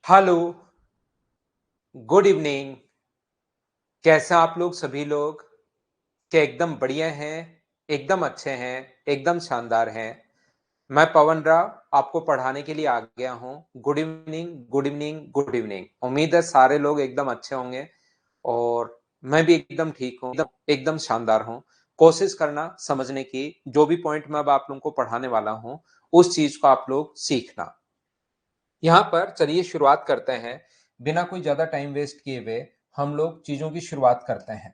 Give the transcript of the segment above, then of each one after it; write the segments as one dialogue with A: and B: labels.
A: Hello, good evening. कैसे हैं आप लोग सभी लोग? क्या एकदम बढ़िया हैं, एकदम अच्छे हैं, एकदम शानदार हैं? मैं पवन राव आपको पढ़ाने के लिए आ गया हूँ। Good evening, good evening, good evening. उम्मीद है सारे लोग एकदम अच्छे होंगे और मैं भी एकदम ठीक हूँ, एकदम एकदम शानदार हूँ। कोशिश करना समझने की, जो भी पॉइंट मैं अब आप लोगों को पढ़ाने वाला हूँ, उस चीज को आप लोग सीखना। यहाँ पर चलिए शुरुआत करते हैं। बिना कोई ज्यादा टाइम वेस्ट किए हुए हम लोग चीजों की शुरुआत करते हैं।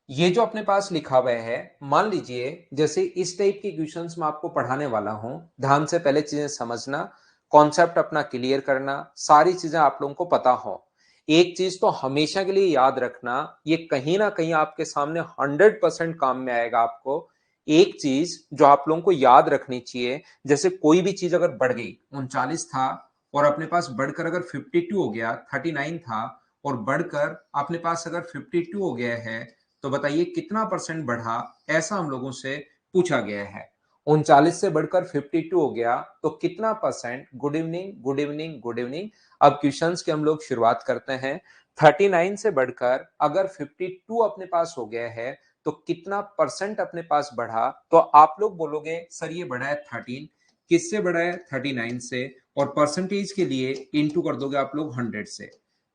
A: ये जो अपने पास लिखा हुआ है, मान लीजिए जैसे इस टाइप के क्वेश्चंस मैं आपको पढ़ाने वाला हूं। ध्यान से पहले चीजें समझना, कॉन्सेप्ट अपना क्लियर करना, सारी चीजें आप लोगों को पता हो। एक चीज तो हमेशा के लिए याद रखना, ये कहीं ना कहीं आपके सामने 100% काम में आएगा आपको। एक चीज जो आप लोगों को याद रखनी चाहिए, जैसे कोई भी चीज अगर बढ़ गई, 39 था और अपने पास बढ़कर अगर 52 हो गया, 39 था और बढ़कर अपने पास अगर 52 हो गया है, तो बताइए कितना परसेंट बढ़ा? ऐसा हम लोगों से पूछा गया है। 39 से बढ़कर 52 हो गया तो कितना percent? Good evening, good evening, good evening. अब क्वेश्चंस की हम लोग शुरुआत करते हैं। 39 से बढ़कर अगर 52 अपने पास हो गया है तो कितना परसेंट अपने पास बढ़ा? तो आप लोग बोलोगे सर ये बढ़ा है 13। किससे बढ़ा है? 39 से। और परसेंटेज के लिए इंटू कर दोगे आप लोग 100 से।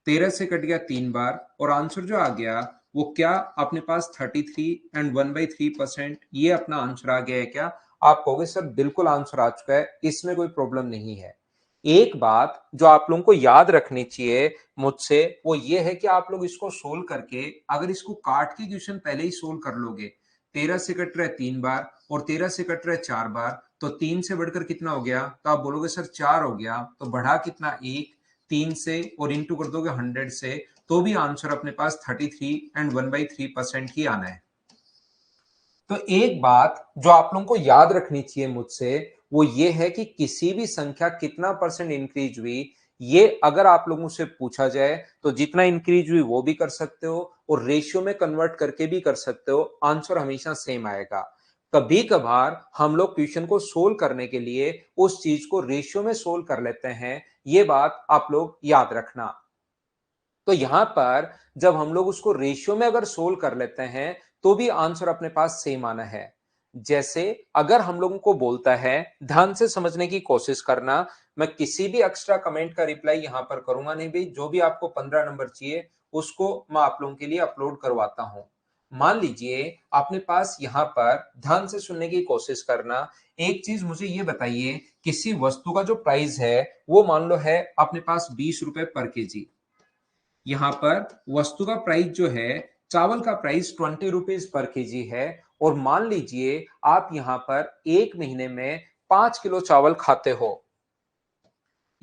A: 13 से कट गया 3 बार और आंसर जो आ गया वो क्या अपने पास 33 एंड 1/3%। ये अपना आंसर आ गया है क्या? आप कहोगे सर बिल्कुल आंसर आ चुका है, इसमें कोई प्रॉब्लम नहीं है। एक बात जो आप लोगों को याद रखनी चाहिए मुझसे, वो ये है कि आप लोग इसको सोल्व करके, अगर इसको काट के क्वेश्चन पहले ही सोल्व कर लोगे, 13 से कट रहा है 3 बार और 13 से कट रहा है 4 बार, तो 3 से बढ़कर कितना हो गया? तो आप बोलोगे सर 4 हो गया, तो बढ़ा कितना? 1। 3 से और इंटू कर दोगे 100 से, तो भी आंसर अपने पास 33 एंड 1/3% ही आना है। तो एक बात जो आप लोगों को याद रखनी चाहिए मुझसे, वो ये है कि किसी भी संख्या कितना परसेंट इंक्रीज हुई, ये अगर आप लोगों से पूछा जाए तो जितना इंक्रीज हुई वो भी कर सकते हो और रेशियो में कन्वर्ट करके भी कर सकते हो, आंसर हमेशा सेम आएगा। कभी कभार हम लोग क्वेश्चन को सोल्व करने के लिए उस चीज को रेशियो में सोल्व कर लेते हैं, ये बात आप लोग याद रखना। तो यहां पर जब हम लोग उसको रेशियो में अगर सोल्व कर लेते हैं तो भी आंसर अपने पास सेम आना है। जैसे अगर हम लोगों को बोलता है, ध्यान से समझने की कोशिश करना, मैं किसी भी एक्स्ट्रा कमेंट का रिप्लाई यहां पर करूंगा नहीं भाई, जो भी आपको 15 नंबर चाहिए उसको मैं आप लोगों के लिए अपलोड करवाता हूं। मान लीजिए अपने पास यहां पर, ध्यान से सुनने की कोशिश करना, एक चीज मुझे ये बताइए, किसी वस्तु का जो प्राइस है वो मान लो है अपने पास 20 रुपए पर केजी। यहाँ पर वस्तु का प्राइस जो है, चावल का प्राइस 20 रुपीज पर केजी है और मान लीजिए आप यहाँ पर एक महीने में 5 किलो चावल खाते हो।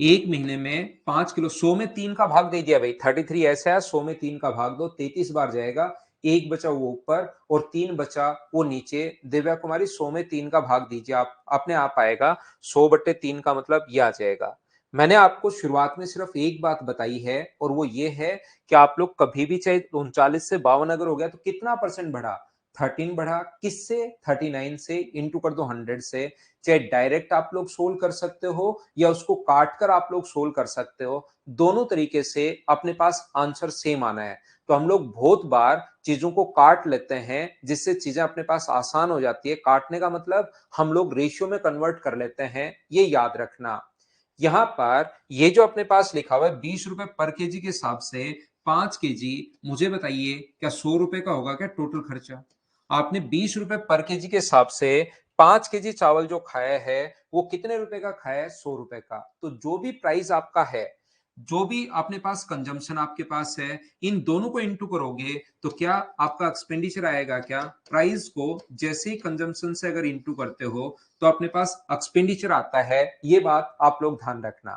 A: एक महीने में 5 किलो, 100 में 3 का भाग दे दिया भाई, 33 ऐसा है, 100 में 3 का भाग दो, 33 बार जाएगा। एक बचा वो ऊपर और 3 बचा वो नीचे। दिव्या कुमारी 100 में 3 का भाग दीजिए, आप अपने आप आएगा 100/3 का मतलब ये आ जाएगा। मैंने आपको शुरुआत में सिर्फ एक बात बताई है और वो ये है कि आप लोग कभी भी, चाहे 39 से 52 अगर हो गया तो कितना परसेंट बढ़ा? 13 बढ़ा। किससे? 39 से। इंटू कर दो 100 से। चाहे डायरेक्ट आप लोग सोल्व कर सकते हो या उसको काट कर आप लोग सोल्व कर सकते हो, दोनों तरीके से अपने पास आंसर सेम आना है। तो हम लोग बहुत बार चीजों को काट लेते हैं जिससे चीजें अपने पास आसान हो जाती है। काटने का मतलब हम लोग रेशियो में कन्वर्ट कर लेते हैं, ये याद रखना। यहाँ पर ये जो अपने पास लिखा हुआ है 20 रुपए पर केजी के हिसाब से 5 केजी, मुझे बताइए क्या 100 रुपए का होगा क्या टोटल खर्चा? आपने 20 रुपए पर केजी के हिसाब से 5 केजी चावल जो खाया है वो कितने रुपए का खाया है? 100 रुपए का। तो जो भी प्राइस आपका है, जो भी अपने पास कंजम्पशन आपके पास है, इन दोनों को इंटू करोगे तो क्या आपका एक्सपेंडिचर आएगा? क्या प्राइस को जैसे ही कंजम्पशन से अगर इंटू करते हो तो अपने पास एक्सपेंडिचर आता है, ये बात आप लोग ध्यान रखना।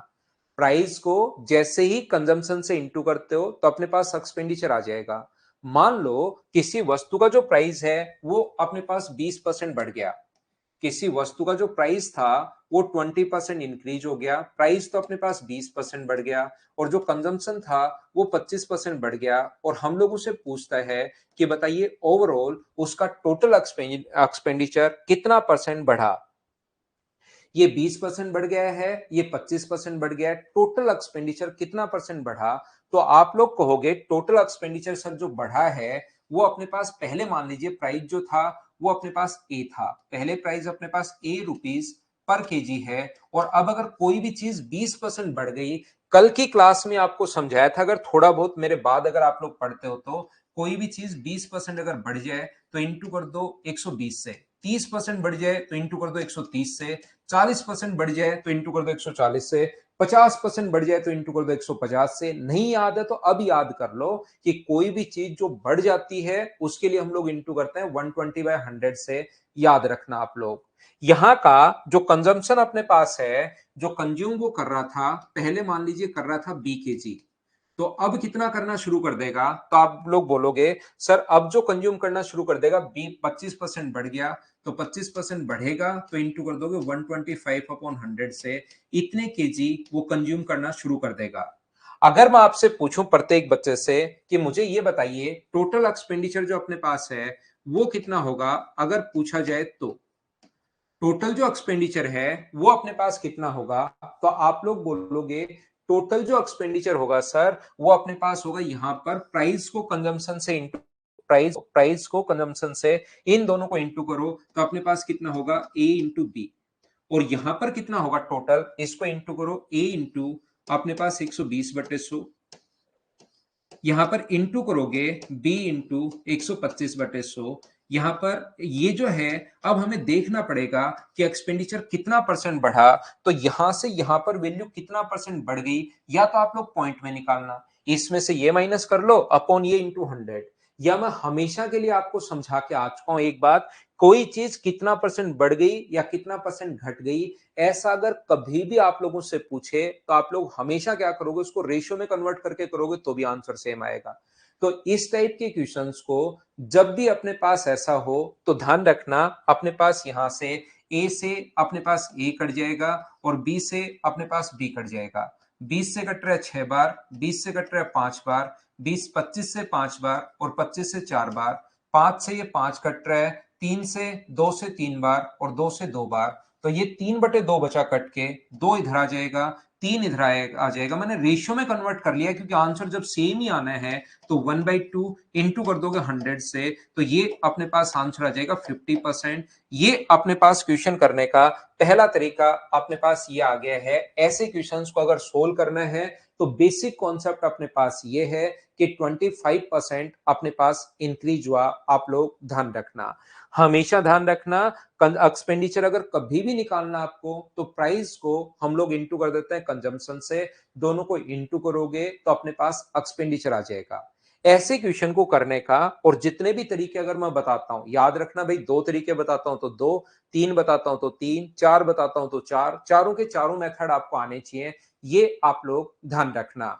A: प्राइस को जैसे ही कंजम्पशन से इंटू करते हो तो अपने पास एक्सपेंडिचर आ जाएगा। मान लो किसी वस्तु का जो प्राइस है वो अपने पास 20% बढ़ गया, किसी वस्तु का जो प्राइस था वो 20% इंक्रीज हो गया, प्राइस तो अपने पास 20% बढ़ गया और जो कंजम्पशन था वो 25% बढ़ गया और हम लोग उसे पूछता है कि बताइए ओवरऑल उसका टोटल एक्सपेंडिचर कितना परसेंट बढ़ा। ये 20% बढ़ गया है, ये 25% बढ़ गया है, टोटल एक्सपेंडिचर कितना परसेंट बढ़ा? तो आप लोग कहोगे टोटल एक्सपेंडिचर सर जो बढ़ा है वो अपने पास पहले मान लीजिए प्राइस जो था वो अपने पास ए था, पहले प्राइस अपने पास ए रुपीस पर केजी है, और अब अगर कोई भी चीज 20% बढ़ गई, कल की क्लास में आपको समझाया था, अगर थोड़ा बहुत मेरे बाद अगर आप लोग पढ़ते हो तो कोई भी चीज 20% अगर बढ़ जाए तो इंटू कर दो 120 से, 30% बढ़ जाए तो इंटू कर दो 130 से, 40% बढ़ जाए तो इंटू कर दो 140 से, 50% बढ़ जाए तो इंटू कर दो 150 से। नहीं याद है तो अब याद कर लो कि कोई भी चीज जो बढ़ जाती है उसके लिए हम लोग इंटू करते हैं 120/100 से। याद रखना आप लोग, यहां का जो कंजम्पशन अपने पास है, जो कंज्यूम वो कर रहा था, पहले मान लीजिए कर रहा था बी के जी, तो अब कितना करना शुरू कर देगा? तो आप लोग बोलोगे सर अब जो कंज्यूम करना शुरू कर देगा, बी 25% बढ़ गया, तो 25% बढ़ेगा तो इंटू कर दोगे 125/100 से, इतने केजी वो कंज्यूम करना शुरू कर देगा। अगर मैं आपसे पूछूं प्रत्येक बच्चे से कि मुझे ये बताइए टोटल एक्सपेंडिचर जो अपने पास है वो कितना होगा, अगर पूछा जाए तो टोटल जो एक्सपेंडिचर है वो अपने पास कितना होगा, तो आप लोग बोलोगे टोटल जो एक्सपेंडिचर होगा सर वो अपने पास होगा यहां पर प्राइस को कंजम्पशन से इंटू प्राइस को कंजम्पशन से, इन दोनों को इंटू करो तो अपने पास कितना होगा ए इंटू बी, और यहां पर कितना होगा टोटल, इसको इंटू करो ए इंटू अपने पास 120/100, यहां पर इंटू करोगे b इंटू 125/100, यहां पर ये जो है अब हमें देखना पड़ेगा कि एक्सपेंडिचर कितना परसेंट बढ़ा, तो यहां से यहां पर वैल्यू कितना परसेंट बढ़ गई, या तो आप लोग पॉइंट में निकालना, इसमें से ये माइनस कर लो अपॉन ये इंटू 100, या मैं हमेशा के लिए आपको समझा के आ चुका हूं एक बात, कोई चीज कितना परसेंट बढ़ गई या कितना परसेंट घट गई, ऐसा अगर कभी भी आप लोगों से पूछे तो आप लोग हमेशा क्या करोगे, उसको रेशियो में कन्वर्ट करके करोगे तो भी आंसर सेम आएगा। तो इस टाइप के क्वेश्चंस को जब भी अपने पास ऐसा हो तो ध्यान रखना, अपने पास यहां से ए से अपने पास ए कट जाएगा और बी से अपने पास बी कट जाएगा, 20 से कट रहा है 6 बार, 20 से कट रहा है 5 बार, 20 25 से 5 बार और 25 से 4 बार, 5 से ये 5 कट रहा है, 3 से 2 से 3 बार और 2 से 2 बार, तो ये 3/2 बचा कट के, 2 इधर आ जाएगा, 3 इधर आ जाएगा, मैंने रेशियो में कन्वर्ट कर लिया क्योंकि आंसर जब सेम ही आना है तो 1/2 इंटू कर दोगे 100 से, तो ये अपने पास आंसर आ जाएगा 50%। ये अपने पास क्वेश्चन करने का पहला तरीका अपने पास ये आ गया है। ऐसे क्वेश्चंस को अगर सोल्व करना है तो बेसिक कॉन्सेप्ट अपने पास ये है कि 25% अपने पास इंक्रीज हुआ, आप लोग ध्यान रखना, हमेशा ध्यान रखना। एक्सपेंडिचर अगर कभी भी निकालना आपको तो प्राइस को हम लोग इंटू कर देते हैं कंजम्पशन से, दोनों को इंटू करोगे तो अपने पास एक्सपेंडिचर आ जाएगा। ऐसे क्वेश्चन को करने का और जितने भी तरीके अगर मैं बताता हूं, याद रखना भाई, 2 तरीके बताता हूं तो 2, 3 बताता हूं तो 3, 4 बताता हूं तो 4, चारों के चारों मेथड आपको आने चाहिए, ये आप लोग ध्यान रखना।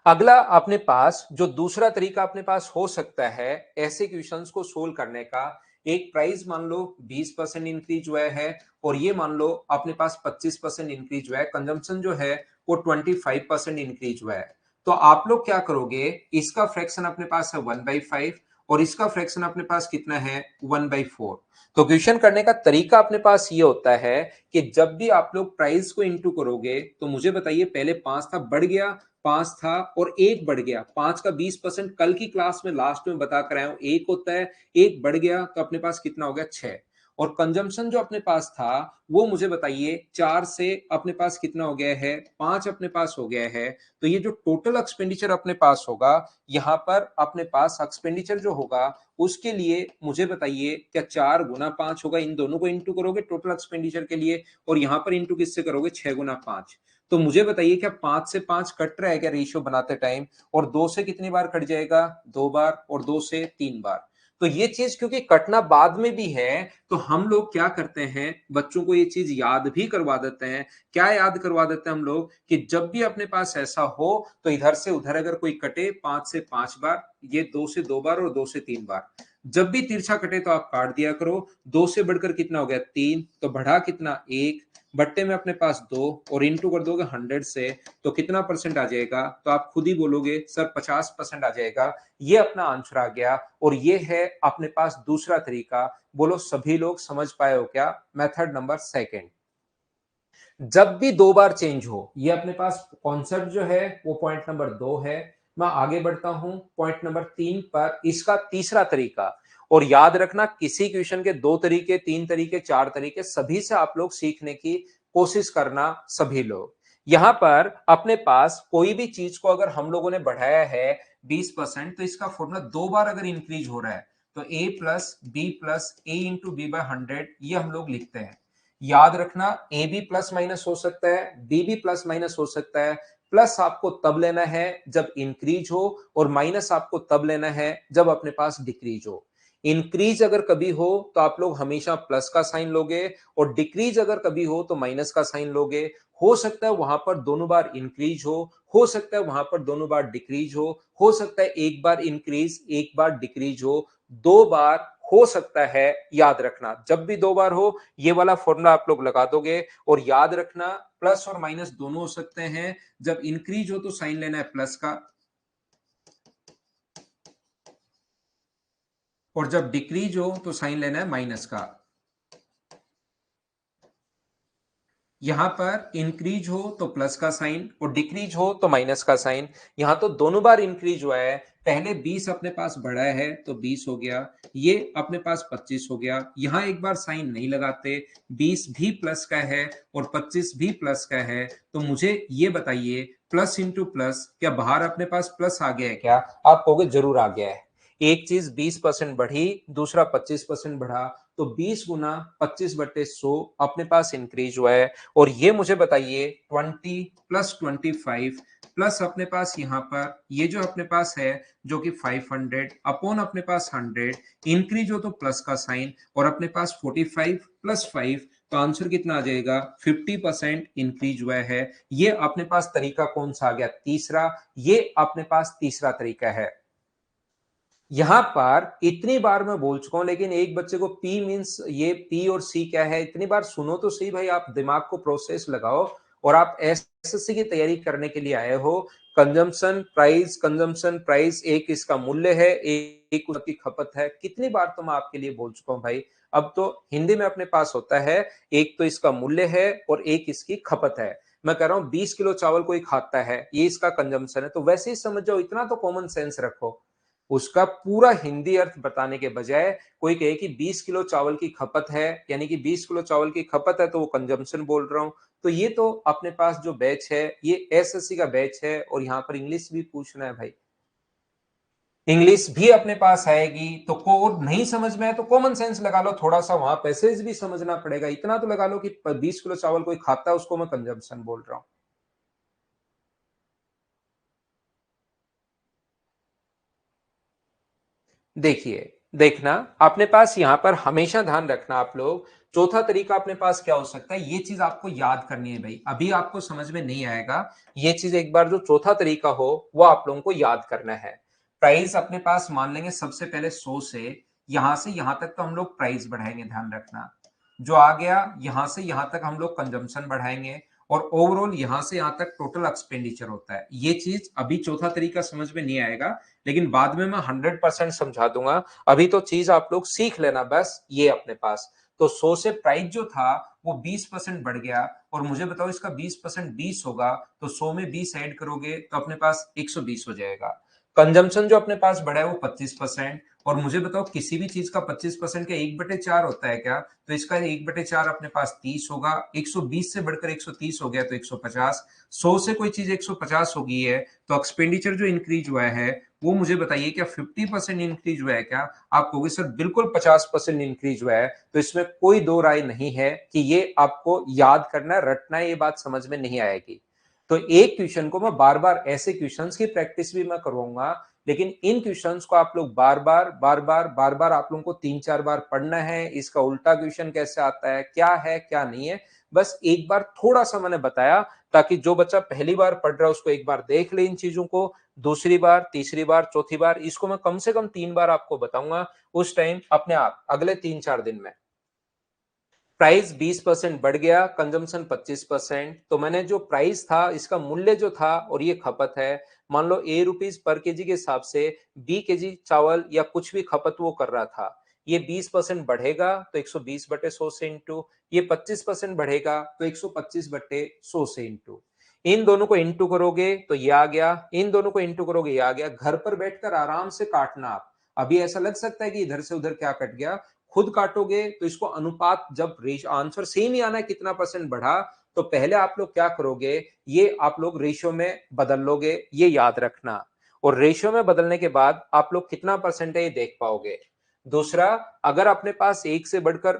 A: अगला अपने पास जो दूसरा तरीका अपने पास हो सकता है ऐसे क्वेश्चंस को सोल्व करने का, एक प्राइस मान लो 20% इंक्रीज हुआ है और ये मान लो अपने पास 25% इंक्रीज हुआ है, कंजम्पशन जो है वो 25% इंक्रीज हुआ है, तो आप लोग क्या करोगे, इसका फ्रैक्शन अपने पास है 1/5 और इसका फ्रैक्शन अपने पास कितना है 1/4। तो क्वेश्चन करने का तरीका अपने पास ये होता है कि जब भी आप लोग प्राइस को इंटू करोगे तो मुझे बताइए, पहले 5 था बढ़ गया, 5 था और 1 बढ़ गया, 5 का 20% कल की क्लास में लास्ट में बता कर आया हूं 1 होता है, 1 बढ़ गया तो अपने पास कितना हो गया 6, और कंजम्पशन जो अपने पास था वो मुझे बताइए 4 से अपने पास कितना हो गया है 5 अपने पास हो गया है, तो ये जो टोटल एक्सपेंडिचर अपने पास होगा, यहां पर अपने पास एक्सपेंडिचर जो होगा उसके लिए मुझे बताइए क्या 4 गुना 5 होगा, इन दोनों को इंटू करोगे टोटल एक्सपेंडिचर के लिए और यहां पर इंटू किससे करोगे 6 गुना 5, तो मुझे बताइए क्या 5 से 5 कट रहा है क्या रेशियो बनाते टाइम, और 2 से कितनी बार कट जाएगा 2 बार और 2 से 3 बार, तो ये चीज क्योंकि कटना बाद में भी है तो हम लोग क्या करते हैं, बच्चों को ये चीज याद भी करवा देते हैं। क्या याद करवा देते हैं हम लोग कि जब भी अपने पास ऐसा हो तो इधर से उधर अगर कोई कटे 5 से 5 बार, ये 2 से 2 बार और 2 से 3 बार, जब भी तिरछा कटे तो आप काट दिया करो, 2 से बढ़कर कितना हो गया 3, तो बढ़ा कितना 1, बट्टे में अपने पास 2 और इंटू कर दोगे 100 से तो कितना परसेंट आ जाएगा, तो आप खुद ही बोलोगे सर 50% आ जाएगा। ये अपना आंसर आ गया और ये है अपने पास दूसरा तरीका। बोलो सभी लोग समझ पाए हो क्या? Method number second. जब भी 2 बार चेंज हो, ये अपने पास कॉन्सेप्ट जो है वो पॉइंट नंबर 2 है। मैं आगे बढ़ता हूं पॉइंट नंबर 3 पर, इसका तीसरा तरीका। और याद रखना किसी क्वेश्चन के 2 तरीके, 3 तरीके, 4 तरीके, सभी से आप लोग सीखने की कोशिश करना, सभी लोग। यहां पर अपने पास कोई भी चीज को अगर हम लोगों ने बढ़ाया है 20%, तो इसका फॉर्मूला 2 बार अगर इंक्रीज हो रहा है तो a plus a into b by 100, ये हम लोग लिखते हैं। याद रखना ए भी प्लस माइनस हो सकता है, बी भी प्लस माइनस हो सकता है। प्लस आपको तब लेना है जब इंक्रीज हो और माइनस आपको तब लेना है जब अपने पास डिक्रीज हो। इंक्रीज अगर कभी हो तो आप लोग हमेशा प्लस का साइन लोगे और डिक्रीज अगर कभी हो तो माइनस का साइन लोगे। हो सकता है वहां पर दोनों बार इंक्रीज हो सकता है वहां पर दोनों बार डिक्रीज हो सकता है एक बार इंक्रीज एक बार डिक्रीज हो, 2 बार हो सकता है। याद रखना जब भी 2 बार हो ये वाला फॉर्मूला आप लोग लगा दोगे। और याद रखना प्लस और माइनस दोनों हो सकते हैं। जब इंक्रीज हो तो साइन लेना है प्लस का, और जब डिक्रीज हो तो साइन लेना है माइनस का। यहां पर इंक्रीज हो तो प्लस का साइन और डिक्रीज हो तो माइनस का साइन। यहां तो दोनों बार इंक्रीज हुआ है। पहले 20 अपने पास बढ़ा है तो 20 हो गया, ये अपने पास 25 हो गया। यहां एक बार साइन नहीं लगाते, 20 भी प्लस का है और 25 भी प्लस का है। तो मुझे ये बताइए प्लस इंटू प्लस, क्या बाहर अपने पास प्लस आ गया है क्या? आप कहोगे जरूर आ गया है। एक चीज 20% बढ़ी, दूसरा 25% बढ़ा, तो 20 गुना 25/100 अपने पास इंक्रीज हुआ है। और ये मुझे बताइए 20 प्लस 25 प्लस अपने पास यहां पर ये जो अपने पास है जो कि 500 अपॉन अपने पास 100, इंक्रीज हो तो प्लस का साइन और अपने पास 45 प्लस 5, तो आंसर कितना आ जाएगा? 50% इंक्रीज हुआ है। ये अपने पास तरीका कौन सा आ गया? तीसरा। ये अपने पास तीसरा तरीका है। यहां पर इतनी बार मैं बोल चुका हूं लेकिन एक बच्चे को पी मींस ये पी और सी क्या है इतनी बार सुनो तो सही भाई, आप दिमाग को प्रोसेस लगाओ। और आप एसएससी की तैयारी करने के लिए आए हो। कंजम्पशन प्राइस एक इसका मूल्य है, एक उसकी खपत है। कितनी बार तो मैं आपके लिए बोल चुका हूं भाई। अब तो हिंदी में अपने पास होता है एक तो इसका मूल्य है और एक इसकी खपत है। मैं कह रहा हूं 20 किलो चावल कोई खाता है, ये इसका कंजम्पशन है, तो वैसे ही समझ जाओ, इतना तो कॉमन सेंस रखो। उसका पूरा हिंदी अर्थ बताने के बजाय कोई कहे कि 20 किलो चावल की खपत है, यानी कि 20 किलो चावल की खपत है तो वो कंजम्पशन बोल रहा हूं। तो ये तो अपने पास जो बैच है ये एसएससी का बैच है और यहाँ पर इंग्लिश भी पूछना है भाई। इंग्लिश भी अपने पास आएगी तो कोड नहीं समझ में है तो कॉमन सेंस लगा लो थोड़ा सा, वहां पैसेज भी समझना पड़ेगा। इतना तो लगा लो कि 20 किलो चावल कोई खाता है उसको मैं कंजम्पशन बोल रहा हूं। देखिए, देखना अपने पास यहां पर हमेशा ध्यान रखना आप लोग। चौथा तरीका अपने पास क्या हो सकता है, ये चीज आपको याद करनी है भाई। अभी आपको समझ में नहीं आएगा, ये चीज एक बार जो चौथा तरीका हो वो आप लोगों को याद करना है। प्राइस अपने पास मान लेंगे सबसे पहले 100 से यहां तक तो हम लोग प्राइस बढ़ाएंगे, ध्यान रखना। जो आ गया यहां से यहां तक हम लोग कंजम्पशन बढ़ाएंगे और ओवरऑल यहां से यहां तक टोटल एक्सपेंडिचर होता है। ये चीज अभी चौथा तरीका समझ में नहीं आएगा लेकिन बाद में मैं 100% समझा दूंगा। अभी तो चीज आप लोग सीख लेना बस। ये अपने पास तो 100 से प्राइस जो था वो 20% बढ़ गया। और मुझे बताओ इसका 20% 20 होगा तो 100 में 20 ऐड करोगे तो अपने पास 120 हो जाएगा। कंजम्पशन जो अपने पास बढ़ा है वो 25%। और मुझे बताओ किसी भी चीज का 25% का 1/4 होता है क्या? तो इसका 1/4 अपने पास 30 होगा। 120 से बढ़कर 130 हो गया तो 150। 100 से कोई चीज 150 हो गई है तो एक्सपेंडिचर जो इंक्रीज हुआ है वो मुझे बताइए क्या 50% इंक्रीज हुआ है क्या? आप कहोगे सर बिल्कुल 50% इंक्रीज हुआ है। तो इसमें कोई दो राय नहीं है कि ये आपको याद करना है, रटना है, ये बात समझ में नहीं आएगी। तो एक क्वेश्चन को मैं बार बार, ऐसे क्वेश्चंस की प्रैक्टिस भी मैं करवाऊंगा लेकिन इन क्वेश्चंस को आप लोग बार बार आप लोगों को 3-4 बार पढ़ना है। इसका उल्टा क्वेश्चन कैसे आता है क्या नहीं है, बस एक बार थोड़ा सा मैंने बताया ताकि जो बच्चा पहली बार पढ़ रहा है उसको एक बार देख ले इन चीजों को। दूसरी बार, तीसरी बार, चौथी बार इसको मैं कम से कम 3 बार आपको बताऊंगा। उस टाइम अपने आप अगले 3-4 दिन में प्राइस 20% बढ़ गया, कंजम्पशन 25%। तो मैंने जो प्राइस था, इसका मूल्य जो था और ये खपत है, मान लो ए रुपीज पर केजी के हिसाब से बी केजी चावल या कुछ भी खपत वो कर रहा था, ये 20% बढ़ेगा तो 120 बटे 100 से इंटू, ये 25% बढ़ेगा तो 125 बटे 100 से इंटू। इन दोनों को इंटू करोगे तो ये आ गया, इन दोनों को इंटू करोगे ये आ गया। घर पर बैठकर आराम से काटना आप। अभी ऐसा लग सकता है कि इधर से उधर क्या कट गया, खुद काटोगे तो इसको अनुपात, जब आंसर सेम ही आना है कितना परसेंट बढ़ा, तो पहले आप लोग क्या करोगे, ये आप लोग रेशियो में बदल लोगे, ये याद रखना। और रेशियो में बदलने के बाद आप लोग कितना परसेंट है ये देख पाओगे। दूसरा, अगर अपने पास एक से बढ़कर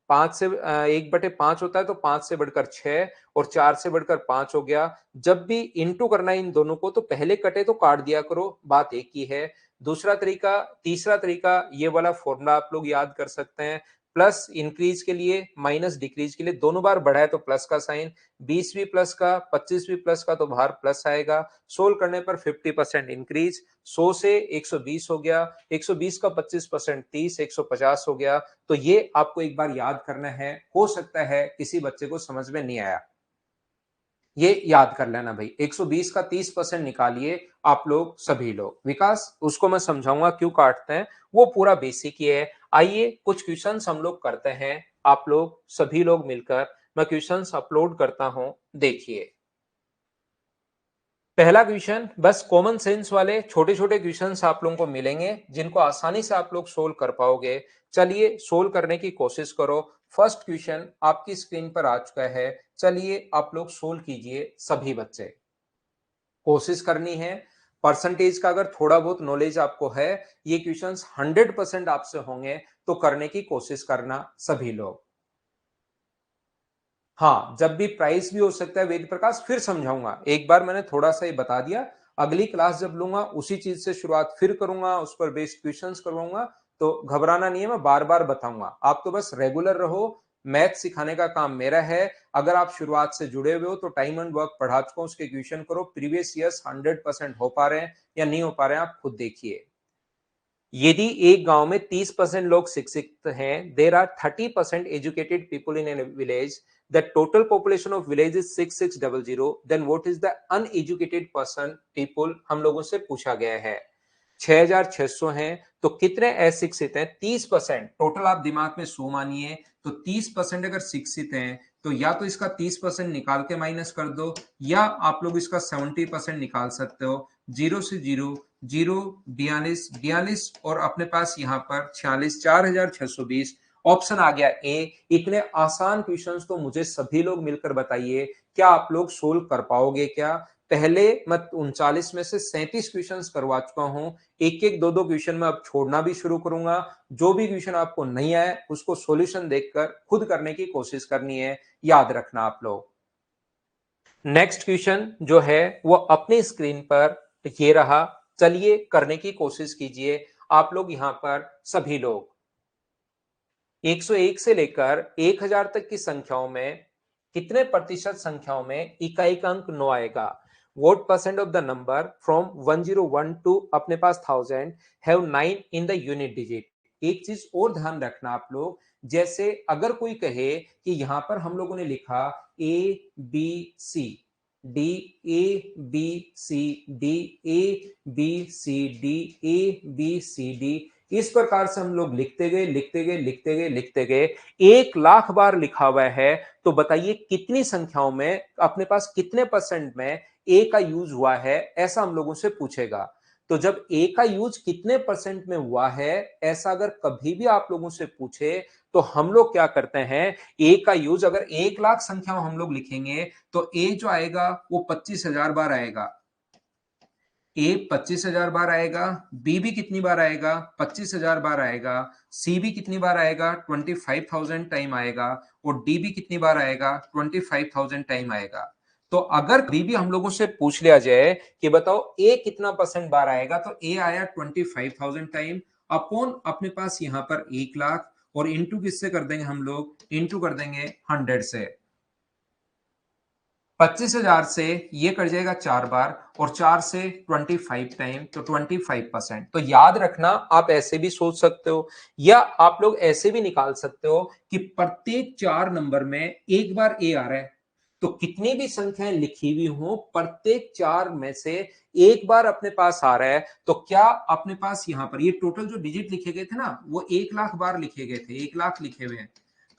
A: 1/5 होता है तो 5 से बढ़कर 6 और 4 से बढ़कर 5 हो गया। जब भी इंटू करना है इन दोनों को तो पहले कटे तो काट दिया करो, बात एक ही है। दूसरा तरीका, तीसरा तरीका, ये वाला फॉर्मूला आप लोग याद कर सकते हैं। प्लस इंक्रीज के लिए, माइनस डिक्रीज के लिए, दोनों बार बढ़ा है तो प्लस का साइन, 20 भी प्लस का 25 भी प्लस का तो बाहर प्लस आएगा। सोल्व करने पर 50% इंक्रीज, 100 से 120 हो गया, 120 का 25% 30, 150 हो गया। तो ये आपको एक बार याद करना है, हो सकता है किसी बच्चे को समझ में नहीं आया, ये याद कर लेना भाई। 120 का 30% निकालिए आप लोग सभी लोग। विकास, उसको मैं समझाऊंगा क्यों काटते हैं, वो पूरा बेसिक ही है। आइए कुछ क्वेश्चंस हम लोग करते हैं, आप लोग सभी लोग मिलकर। मैं क्वेश्चंस अपलोड करता हूं, देखिए। पहला क्वेश्चन, बस कॉमन सेंस वाले छोटे छोटे क्वेश्चंस आप लोगों को मिलेंगे जिनको आसानी से आप लोग सोल्व कर पाओगे। चलिए सोल्व करने की कोशिश करो। फर्स्ट क्वेश्चन आपकी स्क्रीन पर आ चुका है, चलिए आप लोग सोल्व कीजिए सभी बच्चे। कोशिश करनी है, परसेंटेज का अगर थोड़ा बहुत नॉलेज आपको है, ये क्वेश्चंस 100% आपसे होंगे, तो करने की कोशिश करना सभी लोग। हाँ, जब भी प्राइस भी हो सकता है वेद प्रकाश, फिर समझाऊंगा। एक बार मैंने थोड़ा सा ही बता दिया, अगली क्लास जब लूंगा उसी चीज से शुरुआत फिर करूंगा, उस पर बेस्ड क्वेश्चंस करवाऊंगा। तो घबराना नहीं है, मैं बार बार बताऊंगा। आप तो बस रेगुलर रहो, मैथ सिखाने का काम मेरा है। अगर आप शुरुआत से जुड़े हुए हो तो टाइम एंड वर्क पढ़ा चुका हूं, उसके क्वेश्चन करो। प्रीवियस ईयर्स 100% हो पा रहे हैं या नहीं हो पा रहे हैं, आप खुद देखिए। यदि एक गांव में 30% लोग शिक्षित हैं, there are 30% educated people in a village, the total population of village is 6600, then what is the uneducated person people, हम लोगों से पूछा गया है। 6600 हैं तो कितने अशिक्षित हैं, 30%। टोटल आप दिमाग में 100 मानिए, तो 30% अगर शिक्षित हैं तो या तो इसका 30% निकाल के माइनस कर दो, या आप लोग इसका 70% निकाल सकते हो। जीरो से जीरो, जीरो, 42, 42 और अपने पास यहाँ पर 46, 4620। ऑप्शन आ गया ए। इतने आसान क्वेश्चंस तो मुझे सभी लोग मिलकर बताइए, क्या आप लोग सोल्व कर पाओगे क्या? पहले मैं 39 में से 37 क्वेश्चंस करवा चुका हूं। एक एक दो दो क्वेश्चन में अब छोड़ना भी शुरू करूंगा। जो भी क्वेश्चन आपको नहीं आए उसको सॉल्यूशन देखकर खुद करने की कोशिश करनी है, याद रखना आप लोग। नेक्स्ट क्वेश्चन जो है वो अपनी स्क्रीन पर ये रहा, चलिए करने की कोशिश कीजिए आप लोग यहां पर सभी लोग। 101 से लेकर 1000 तक की संख्याओं में कितने प्रतिशत संख्याओं में इकाई का अंक 9 आएगा? What percent of the number from 1001 to अपने पास 1000 have 9 in the unit digit? एक चीज और ध्यान रखना आप लोग, जैसे अगर कोई कहे कि यहां पर हम लोगों ने लिखा A B C D, A B C D, A B C D, A B C D, इस प्रकार से हम लोग लिखते गए लिखते गए लिखते गए लिखते गए, 1 लाख बार लिखा हुआ है। तो बताइए कितनी संख्याओं में, अपने पास कितने परसेंट में ए का यूज हुआ है, ऐसा हम लोगों से पूछेगा। तो जब ए का यूज कितने परसेंट में हुआ है, ऐसा अगर कभी भी आप लोगों से पूछे, तो हम लोग क्या करते हैं, ए का यूज अगर 1 लाख संख्या हम लोग लिखेंगे तो ए जो आएगा वो 25,000 बार आएगा। ए 25,000 बार आएगा, बी भी कितनी बार आएगा, 25,000 बार आएगा, सी भी कितनी बार आएगा, 25,000 टाइम आएगा, और डी भी कितनी बार आएगा, 25,000 टाइम आएगा। तो अगर कभी भी हम लोगों से पूछ लिया जाए कि बताओ ए कितना परसेंट बार आएगा, तो ए आया 25,000 टाइम, अपॉन अपने पास यहां पर 1 लाख, और इंटू किससे कर देंगे हम लोग, इंटू कर देंगे 100 से। 25,000 से ये कट जाएगा 4 बार और 4 से 25 टाइम तो 25%। तो याद रखना, आप ऐसे भी सोच सकते हो या आप लोग ऐसे भी निकाल सकते हो कि प्रत्येक 4 नंबर में एक बार ए आ रहा है, तो कितनी भी संख्याएं लिखी हुई हो प्रत्येक 4 में से एक बार अपने पास आ रहा है, तो क्या अपने पास यहां पर ये टोटल जो डिजिट लिखे गए थे ना वो 1 लाख बार लिखे गए थे, 1 लाख लिखे हुए हैं।